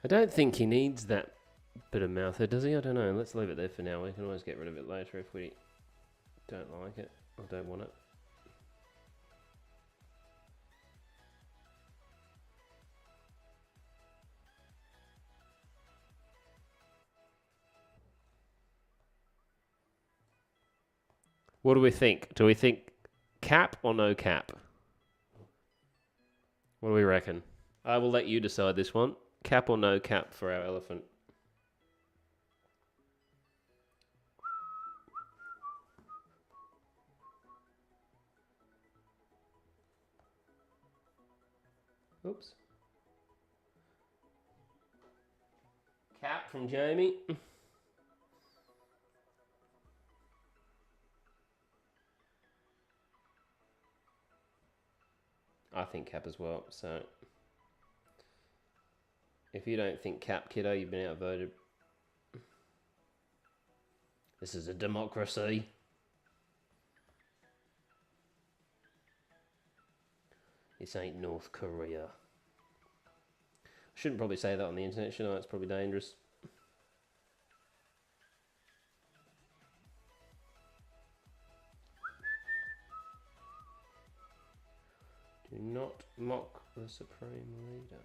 I don't think he needs that bit of mouth there, does he? I don't know. Let's leave it there for now. We can always get rid of it later if we don't like it or don't want it. What do we think? Do we think cap or no cap? What do we reckon? I will let you decide this one. Cap or no cap for our elephant? Oops. Cap from Jamie. I think cap as well. So if you don't think cap, kiddo, you've been outvoted. This is a democracy. This ain't North Korea. Shouldn't probably say that on the internet, should I? It's probably dangerous. Do not mock the Supreme Leader.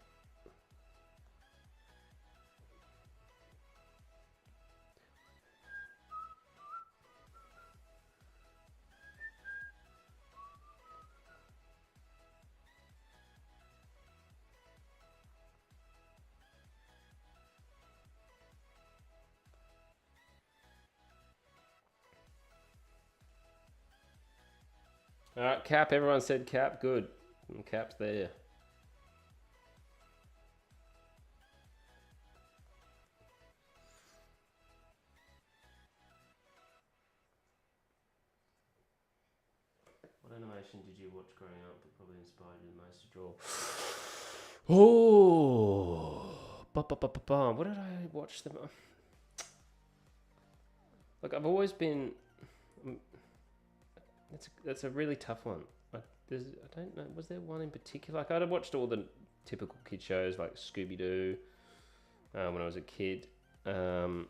All right, cap. Everyone said cap. Good. And cap's there. What animation did you watch growing up that probably inspired you the most to draw? Oh, what did I watch them? Look, I've always been. That's a really tough one. I don't know. Was there one in particular? Like I'd have watched all the typical kid shows like Scooby Doo when I was a kid. I don't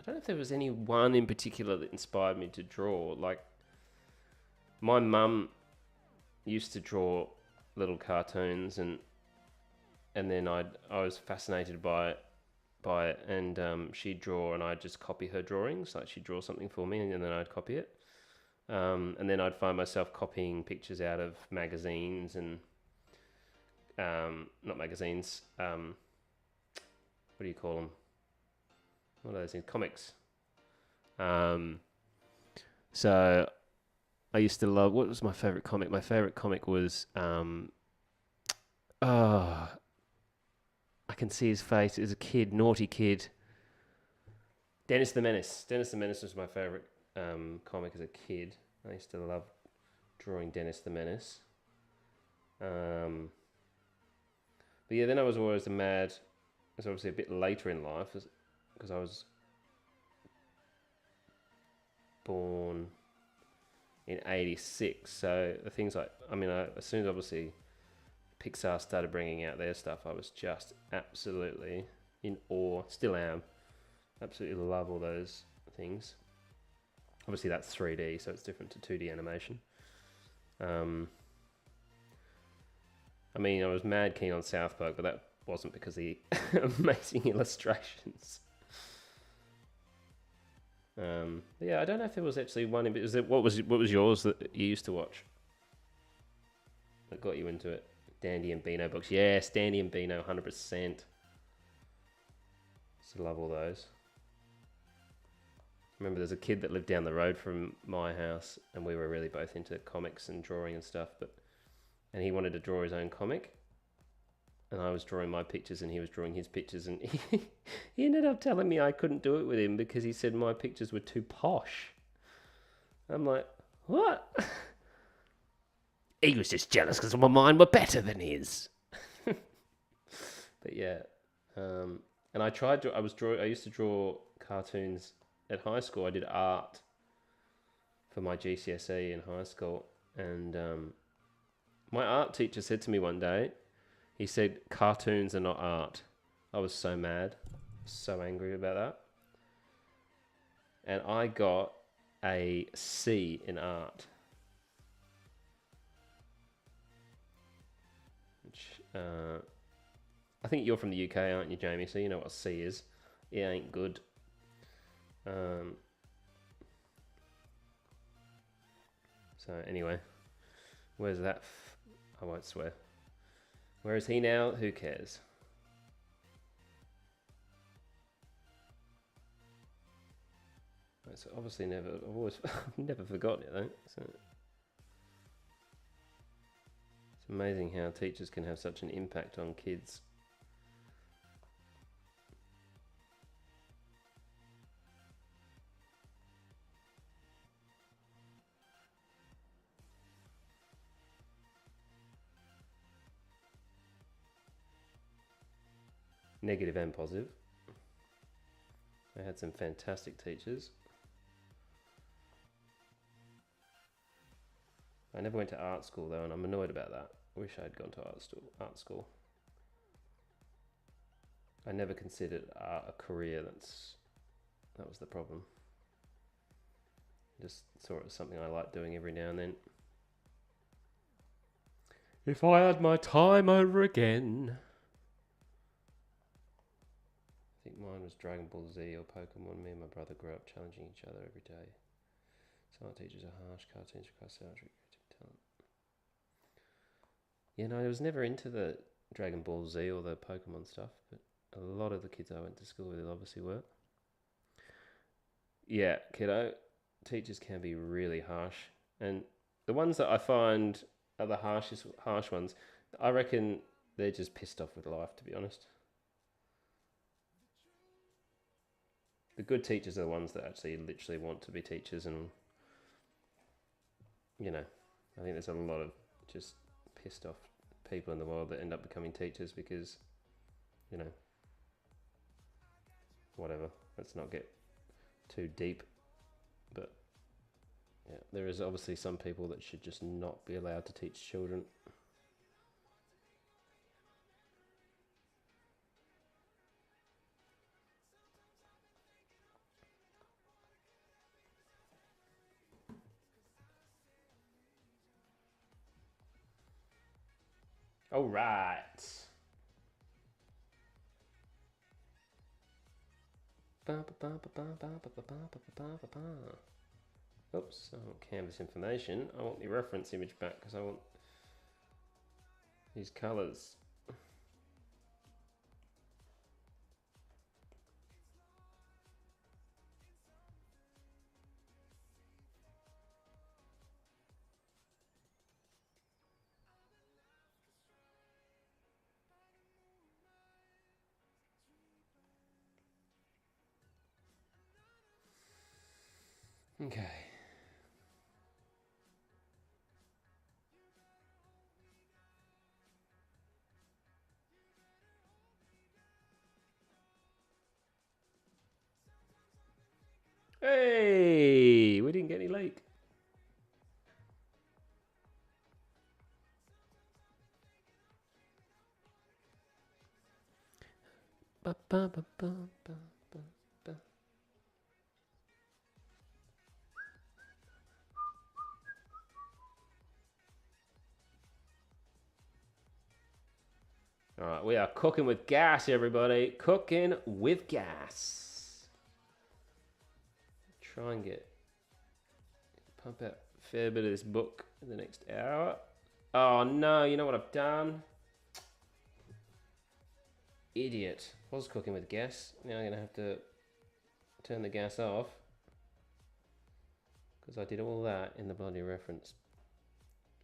know if there was any one in particular that inspired me to draw. Like my mum used to draw little cartoons, and then I was fascinated by it, and she'd draw and I'd just copy her drawings. Like she'd draw something for me and then I'd copy it, and then I'd find myself copying pictures out of magazines and not magazines, what do you call them, what are those things, comics. So I used to love, what was my favorite comic? My favorite comic was I can see his face as a kid, naughty kid. Dennis the Menace. Dennis the Menace was my favorite comic as a kid. I used to love drawing Dennis the Menace. But yeah, then I was always it was obviously a bit later in life because I was born in 86. So the things like, as soon as obviously Pixar started bringing out their stuff, I was just absolutely in awe. Still am. Absolutely love all those things. Obviously that's 3D, so it's different to 2D animation. I was mad keen on South Park, but that wasn't because of the amazing illustrations. Yeah, I don't know if there was actually one. What was yours that you used to watch that got you into it? Dandy and Beano books. Yes, Dandy and Beano, 100%. Still love all those. Remember, there's a kid that lived down the road from my house, and we were really both into comics and drawing and stuff. And he wanted to draw his own comic, and I was drawing my pictures, and he was drawing his pictures, and he ended up telling me I couldn't do it with him because he said my pictures were too posh. I'm like, what? He was just jealous because my mine were better than his. But yeah, and I used to draw cartoons at high school. I did art for my GCSE in high school, and my art teacher said to me one day, He said cartoons are not art. I was so mad. So angry about that. And I got a C in art. Which, I think you're from the UK, aren't you, Jamie? So you know what C is. It ain't good. So anyway, where's that? I won't swear. Where is he now? Who cares? It's obviously never. I've always never forgotten it though. So it's amazing how teachers can have such an impact on kids. Negative and positive. I had some fantastic teachers. I never went to art school though, and I'm annoyed about that. I wish I'd gone to art school. I never considered art a career. That was the problem. Just saw it as something I liked doing every now and then. If I had my time over again. I think mine was Dragon Ball Z or Pokemon. Me and my brother grew up challenging each other every day. Some art teachers are harsh. Cartoons require so much creative talent. Yeah, no, I was never into the Dragon Ball Z or the Pokemon stuff, but a lot of the kids I went to school with obviously were. Yeah, kiddo, teachers can be really harsh. And the ones that I find are the harsh ones, I reckon they're just pissed off with life, to be honest. The good teachers are the ones that actually literally want to be teachers, and you know, I think there's a lot of just pissed off people in the world that end up becoming teachers because, you know, whatever. Let's not get too deep, but yeah, there is obviously some people that should just not be allowed to teach children. All right. Oops, I want canvas information. I want the reference image back because I want these colors. Okay. Hey, we didn't get any leak. Ba, ba, ba, ba, ba, ba, ba. All right, we are cooking with gas, everybody. Cooking with gas. Try and pump out a fair bit of this book in the next hour. Oh no, you know what I've done? Idiot. Was cooking with gas. Now I'm going to have to turn the gas off. Because I did all that in the bloody reference.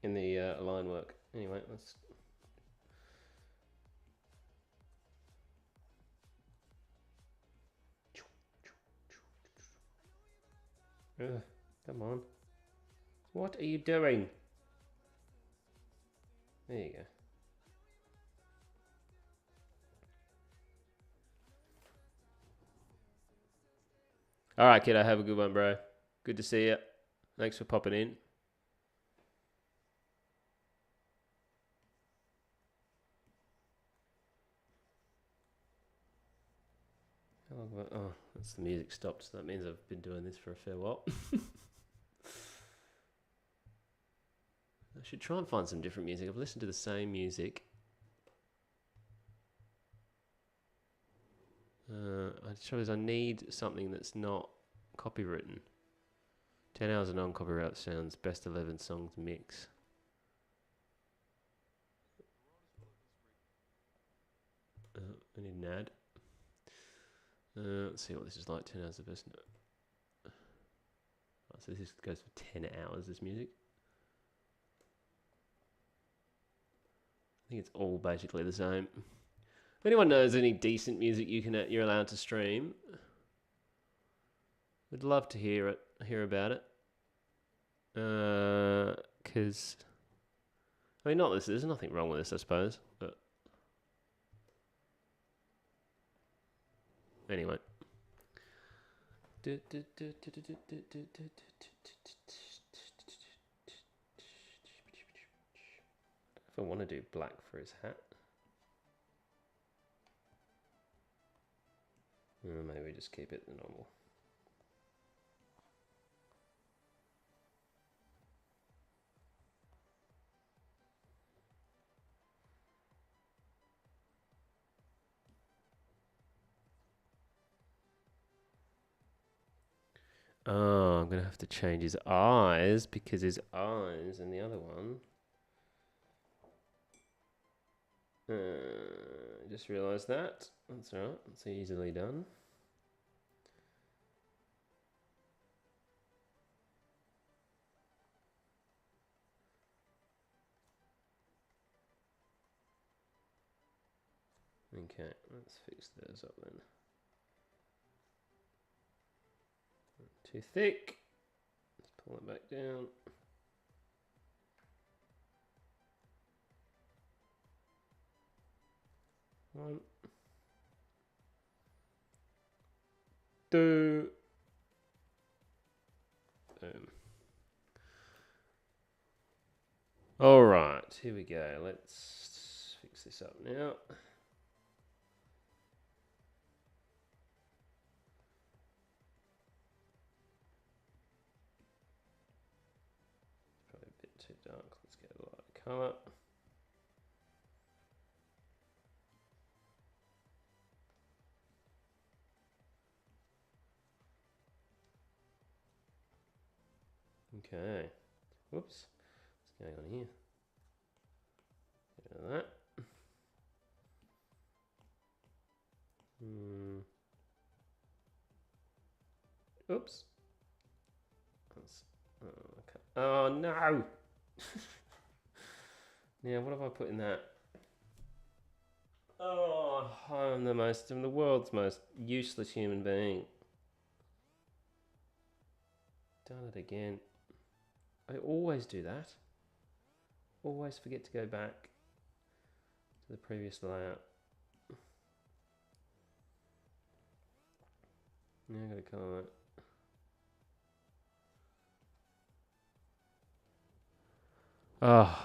In the line work. Anyway, let's... Ugh, come on. What are you doing? There you go. All right, kiddo. Have a good one, bro. Good to see you. Thanks for popping in. Oh, that's the music stopped, so that means I've been doing this for a fair while. I should try and find some different music. I've listened to the same music. I need something that's not copywritten. 10 hours of non-copyright sounds, best 11 songs mix. I need an ad. Let's see what this is like. 10 hours of best. Oh, so this goes for 10 hours, this music. I think it's all basically the same. If anyone knows any decent music you're allowed to stream, we'd love to hear about it. Because I mean, there's nothing wrong with this, I suppose. But anyway. If I want to do black for his hat. Maybe just keep it the normal. Oh, I'm going to have to change his eyes because his eyes in the other one. Just realised that. That's all right. That's easily done. Okay, let's fix those up then. Too thick. Let's pull it back down. One, two, boom. All right, here we go. Let's fix this up now. Probably a bit too dark. Let's get a light color. Okay. Whoops. What's going on here? Get rid of that. Oops. Okay. Oh no! Now what have I put in that? Oh, I'm the world's most useless human being. Done it again. I always do that. Always forget to go back to the previous layout. Now I gotta color that. Oh,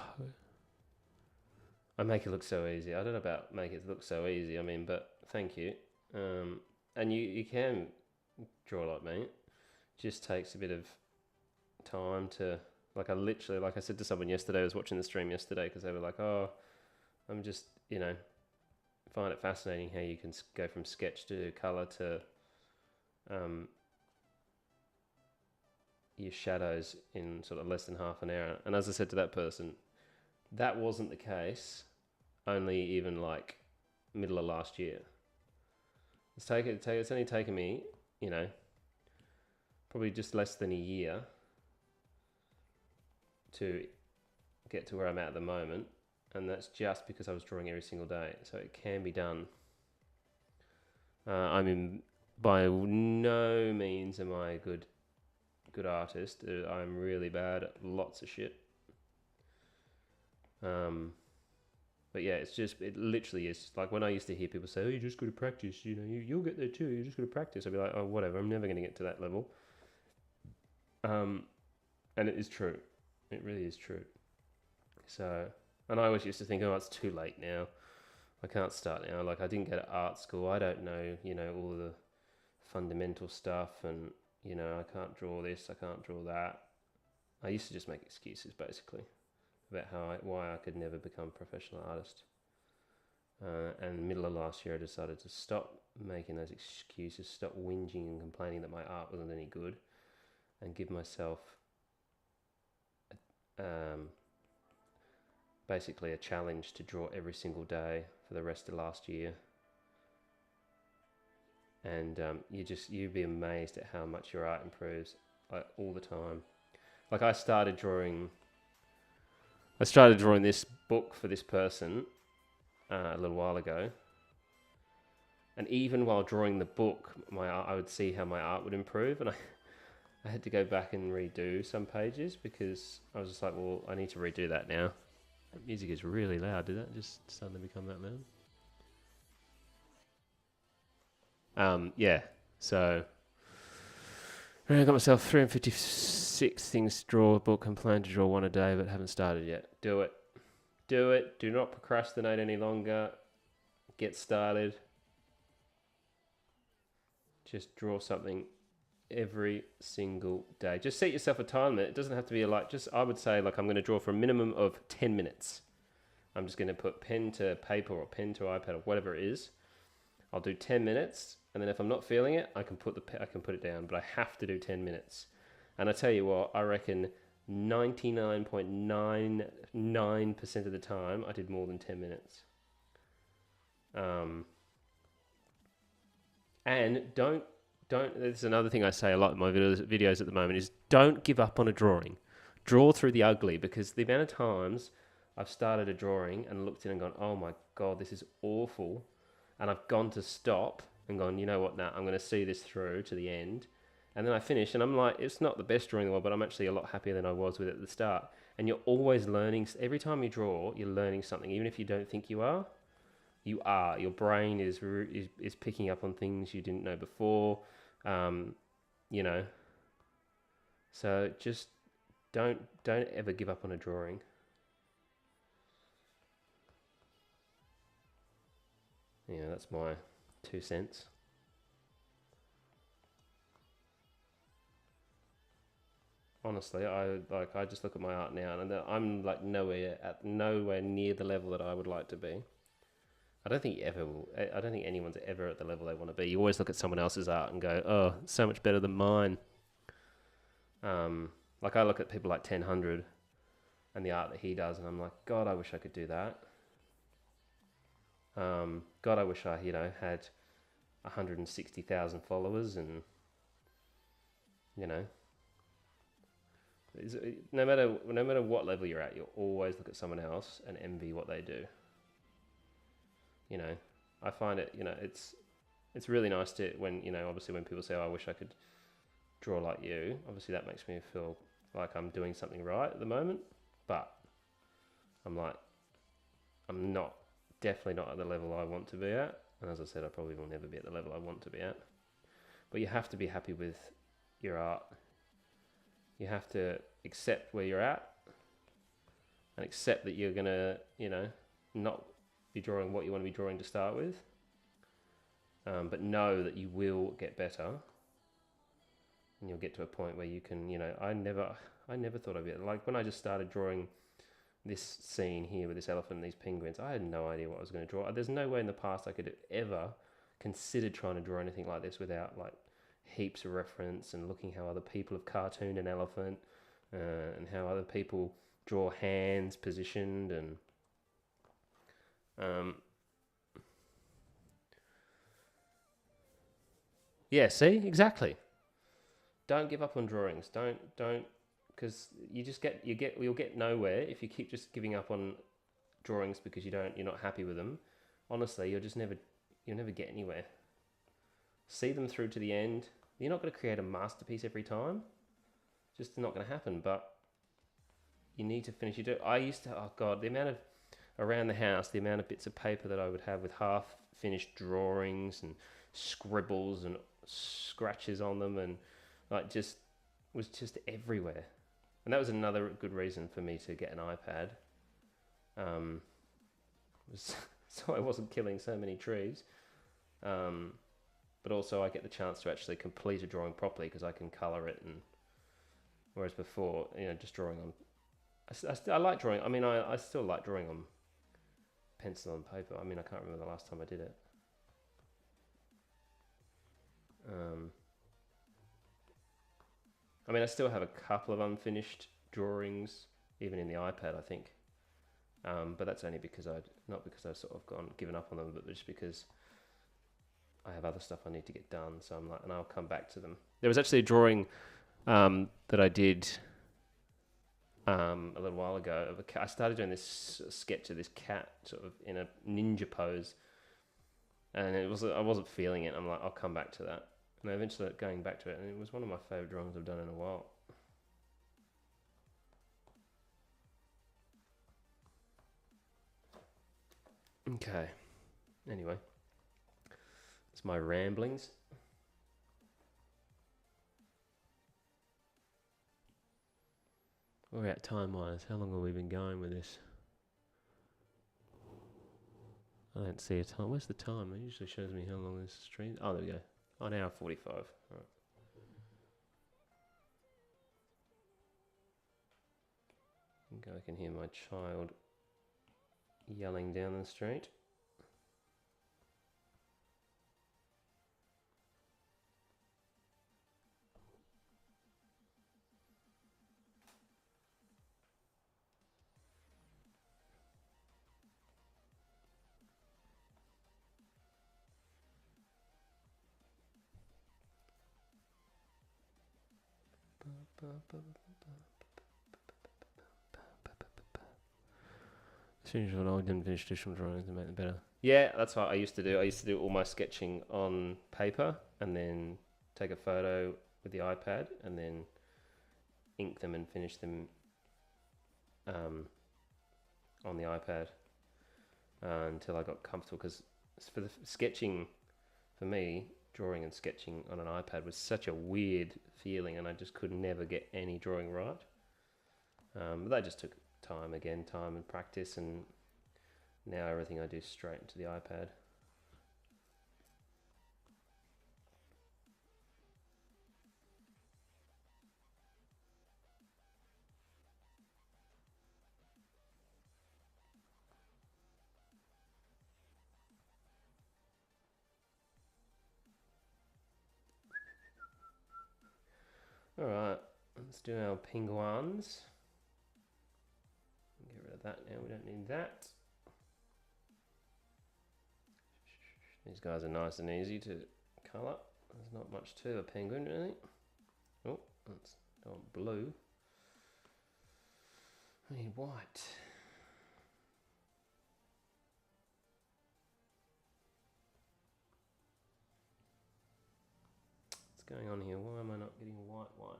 I make it look so easy. I don't know about make it look so easy. I mean, but thank you. And you can draw like me. It just takes a bit of time to, like I said to someone yesterday, I was watching the stream yesterday because they were like, oh, I'm just, find it fascinating how you can go from sketch to color to your shadows in sort of less than half an hour. And as I said to that person, that wasn't the case only even like middle of last year. It's only taken me, probably just less than a year to get to where I'm at the moment. And that's just because I was drawing every single day. So it can be done. By no means am I a good artist. I'm really bad at lots of shit. But yeah, it literally is like when I used to hear people say, oh, you just got to practice, you'll get there too, you just got to practice. I'd be like, oh, whatever, I'm never going to get to that level. And it is true. It really is true. So, and I always used to think, oh, it's too late now. I can't start now. Like, I didn't go to art school. I don't know, all the fundamental stuff, and you know, I can't draw this, I can't draw that. I used to just make excuses basically about why I could never become a professional artist. And in the middle of last year, I decided to stop making those excuses, stop whinging and complaining that my art wasn't any good, and give myself basically a challenge to draw every single day for the rest of last year. And you'd be amazed at how much your art improves, like, all the time. Like, I started drawing this book for this person a little while ago, and even while drawing the book, I would see how my art would improve, and I had to go back and redo some pages because I was just like, well, I need to redo that now. That music is really loud. Did that just suddenly become that loud? Yeah. So I got myself 356 things to draw a book. I'm planning to draw one a day, but haven't started yet. Do it. Do it. Do not procrastinate any longer. Get started. Just draw something every single day. Just set yourself a time limit. It doesn't have to be I would say, like, I'm going to draw for a minimum of 10 minutes. I'm just going to put pen to paper or pen to iPad or whatever it is. I'll do 10 minutes, and then if I'm not feeling it, I can put it down, but I have to do 10 minutes. And I tell you what, I reckon 99.99% of the time I did more than 10 minutes. And don't, this is another thing I say a lot in my videos at the moment, is don't give up on a drawing. Draw through the ugly, because the amount of times I've started a drawing and looked in and gone, oh my God, this is awful. And I've gone to stop and gone, you know what, nah, I'm going to see this through to the end. And then I finish and I'm like, it's not the best drawing in the world, but I'm actually a lot happier than I was with it at the start. And you're always learning. Every time you draw, you're learning something. Even if you don't think you are, you are. Your brain is picking up on things you didn't know before, you know. So just don't ever give up on a drawing. Yeah, that's my 2 cents. Honestly, I just look at my art now, and I'm like nowhere near the level that I would like to be. I don't think anyone's ever at the level they want to be. You always look at someone else's art and go, "Oh, so much better than mine." Like, I look at people like 1000 and the art that he does, and I'm like, God, I wish I could do that. God, I wish I, had 160,000 followers, and no matter what level you're at, you'll always look at someone else and envy what they do. I find it, it's really nice to, when, obviously when people say, oh, I wish I could draw like you, obviously that makes me feel like I'm doing something right at the moment, but I'm definitely not at the level I want to be at. And as I said, I probably will never be at the level I want to be at. But you have to be happy with your art. You have to accept where you're at and accept that you're going to, not be drawing what you want to be drawing to start with. But know that you will get better. And you'll get to a point where you can, I never thought I'd be, like, when I just started drawing this scene here with this elephant and these penguins, I had no idea what I was going to draw. There's no way in the past I could have ever considered trying to draw anything like this without, like, heaps of reference and looking how other people have cartooned an elephant, and how other people draw hands positioned, and yeah, see, exactly. Don't give up on drawings. Don't, because you'll get nowhere if you keep just giving up on drawings because you're not happy with them. Honestly, you'll never get anywhere. See them through to the end. You're not going to create a masterpiece every time. Just not going to happen. But you need to finish. I used to. Oh God, the amount of around the house, the amount of bits of paper that I would have with half-finished drawings and scribbles and scratches on them, and was just everywhere. And that was another good reason for me to get an iPad. So I wasn't killing so many trees. but also I get the chance to actually complete a drawing properly because I can color it. And whereas before, just drawing on, I like drawing. I mean, I still like drawing on pencil and paper. I mean, I can't remember the last time I did it. I mean, I still have a couple of unfinished drawings, even in the iPad, I think. But that's only because not because I've sort of given up on them, but just because I have other stuff I need to get done. So I'm like, and I'll come back to them. There was actually a drawing that I did a little while ago of a cat. I started doing this sketch of this cat sort of in a ninja pose, and I wasn't feeling it. I'm like, I'll come back to that, and I eventually ended up going back to it, and it was one of my favorite drawings I've done in a while. Okay. Anyway, it's my ramblings. We're at time-wise. How long have we been going with this? I don't see a time. Where's the time? It usually shows me how long this stream. Oh, there we go. Oh, an hour 45. All right. I can hear my child yelling down the street. As soon as I didn't finish additional drawings to make them better. Yeah, that's what I used to do. I used to do all my sketching on paper and then take a photo with the iPad and then ink them and finish them on the iPad until I got comfortable. Because for the sketching, for me, drawing and sketching on an iPad was such a weird feeling, and I just could never get any drawing right. But that just took time and practice, and now everything I do straight into the iPad. All right, let's do our penguins. Get rid of that now, we don't need that. These guys are nice and easy to colour. There's not much to a penguin, really. Oh, let's go on blue. I need white. What's going on here? Why am I not getting white? Right.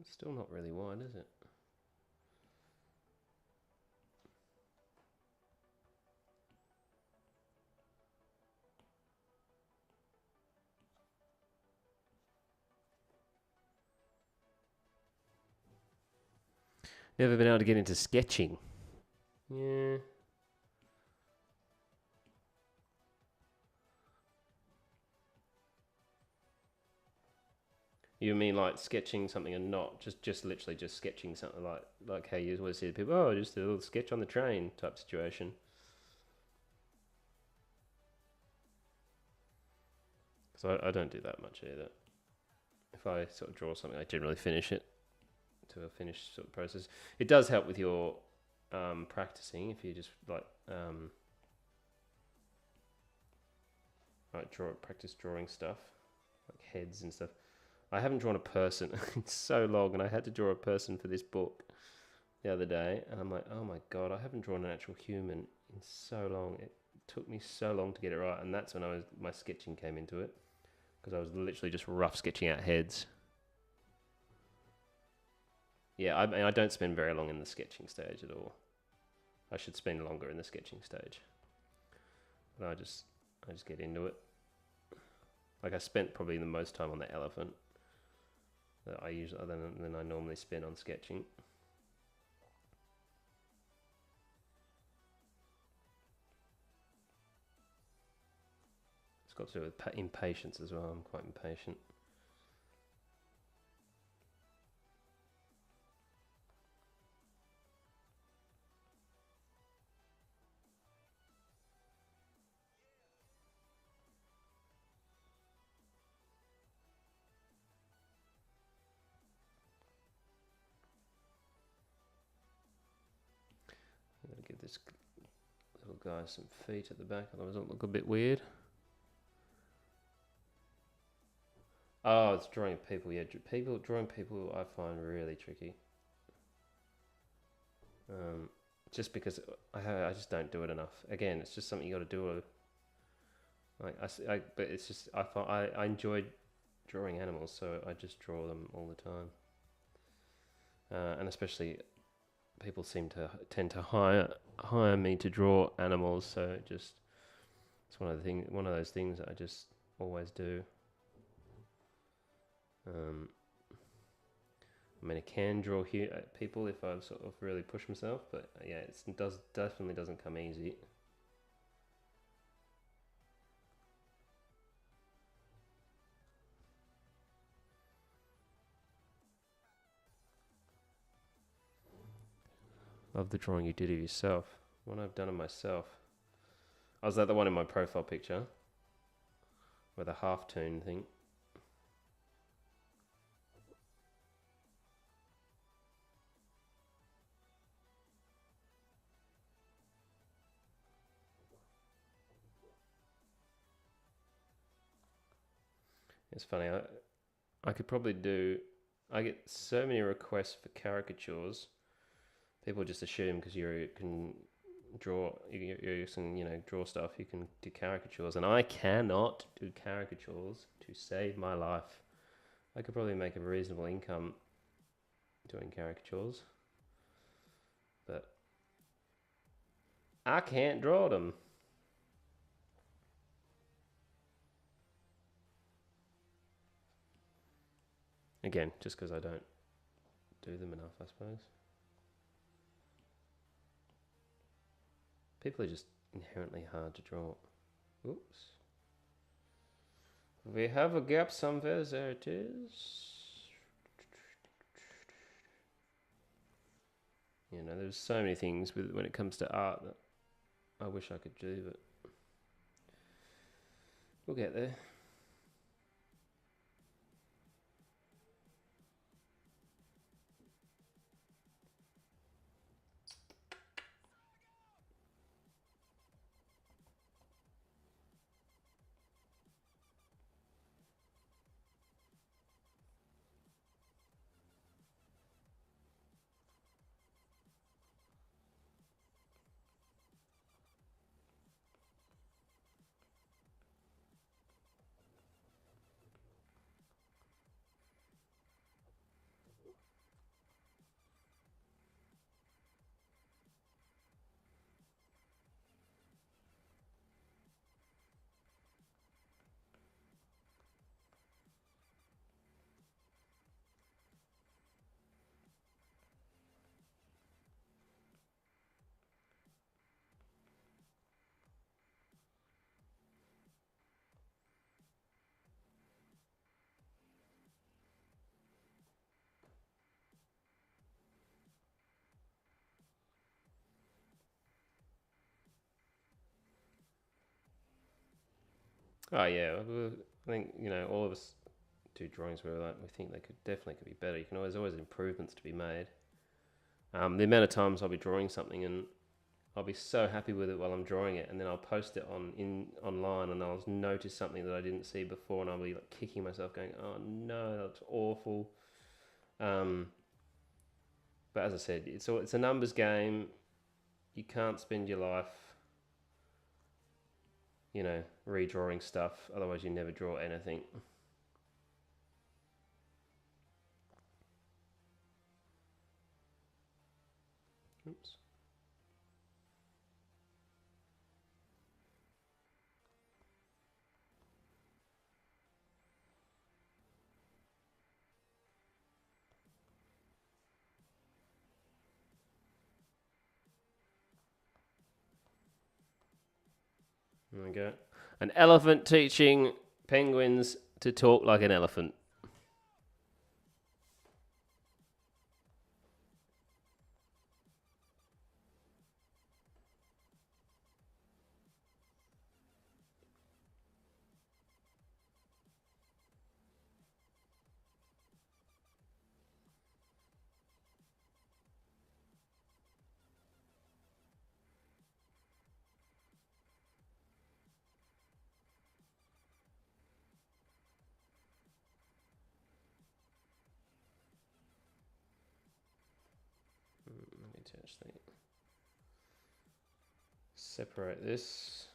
It's still not really white, is it? Never been able to get into sketching. Yeah. You mean like sketching something and not just literally just sketching something like how you always see people, oh, just a little sketch on the train type situation. So I don't do that much either. If I sort of draw something, I generally finish it to a finished sort of process. It does help with your practicing if you just practice drawing stuff like heads and stuff. I haven't drawn a person in so long, and I had to draw a person for this book the other day, and I'm like, oh my god, I haven't drawn an actual human in so long. It took me so long to get it right, and that's when my sketching came into it, because I was literally just rough sketching out heads. Yeah, I don't spend very long in the sketching stage at all. I should spend longer in the sketching stage, but I just get into it. Like I spent probably the most time on the elephant that I usually than I normally spend on sketching. It's got to do with impatience as well. I'm quite impatient. I'm going to give this little guy some feet at the back, otherwise it'll look a bit weird. Oh, it's drawing people. Yeah, drawing people I find really tricky. Just because I just don't do it enough. Again, it's just something you got to do. But it's just I enjoy drawing animals, so I just draw them all the time. And especially people tend to hire me to draw animals, so it's one of those things that I just always do. I mean, I can draw people if I sort of really push myself, but yeah, definitely doesn't come easy. Love the drawing you did of yourself. What I've done of myself. Oh, was that the one in my profile picture? With a half-tone thing? It's funny, I could probably do... I get so many requests for caricatures. People just assume because you can draw, you can draw stuff, you can do caricatures, and I cannot do caricatures to save my life. I could probably make a reasonable income doing caricatures, but I can't draw them. Again, just because I don't do them enough, I suppose. People are just inherently hard to draw. Oops. We have a gap somewhere. There it is. There's so many things when it comes to art that I wish I could do, but we'll get there. Oh yeah, I think all of us do drawings where we think they could be better. You can always improvements to be made. The amount of times I'll be drawing something and I'll be so happy with it while I'm drawing it, and then I'll post it online, and I'll notice something that I didn't see before, and I'll be like kicking myself, going, "Oh no, that's awful." But as I said, it's a numbers game. You can't spend your life, redrawing stuff. Otherwise, you never draw anything. Oops. There we go. An elephant teaching penguins to talk like an elephant. Let me actually separate this.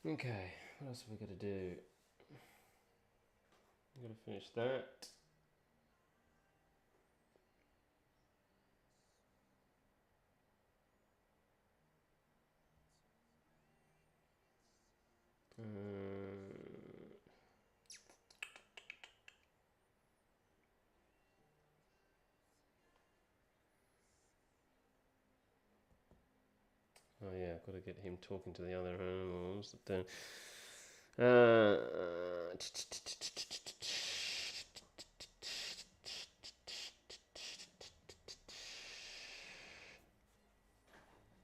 Okay, what else have we got to do? We've got to finish that. Oh yeah, I've got to get him talking to the other animals. The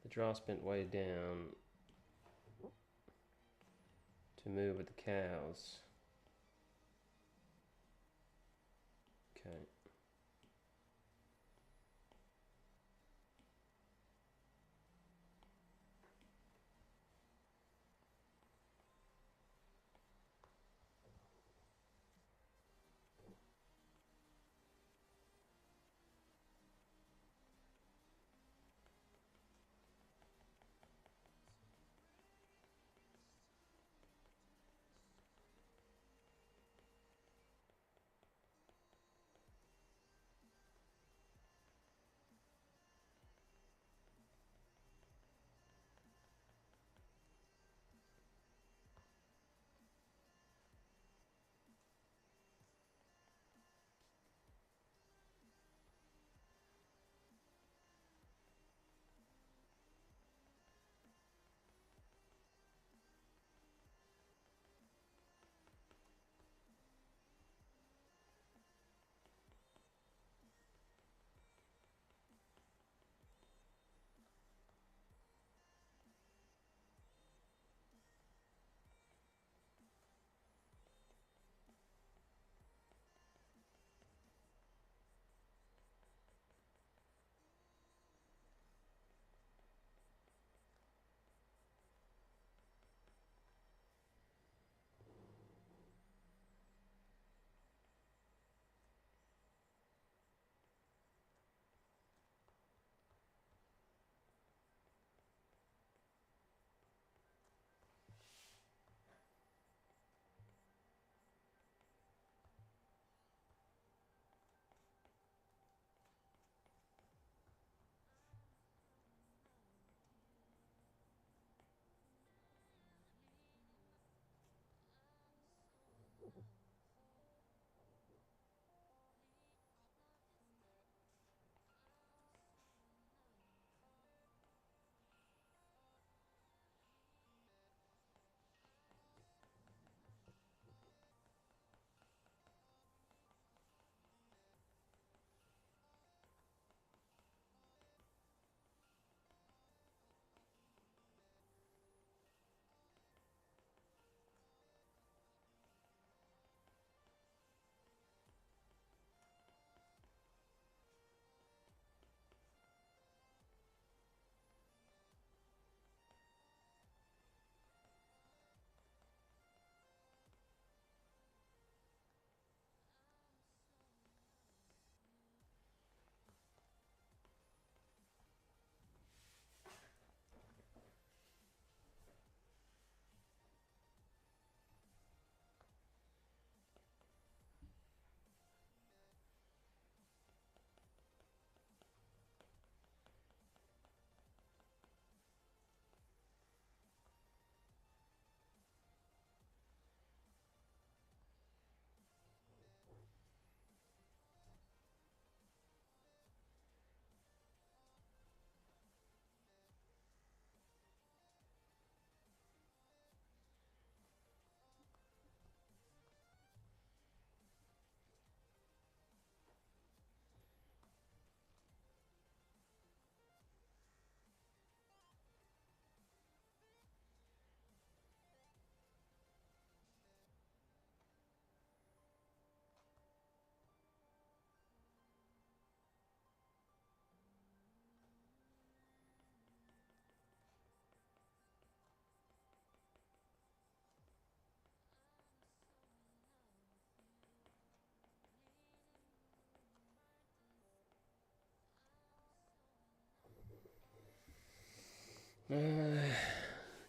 giraffes bent way down to move with the cows. Okay.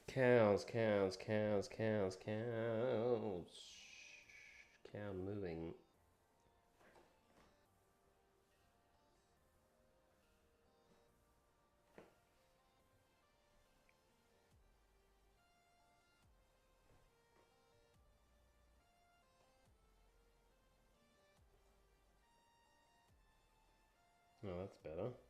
Cows, cows, cows, cows, cows. Cow moving. Oh, that's better.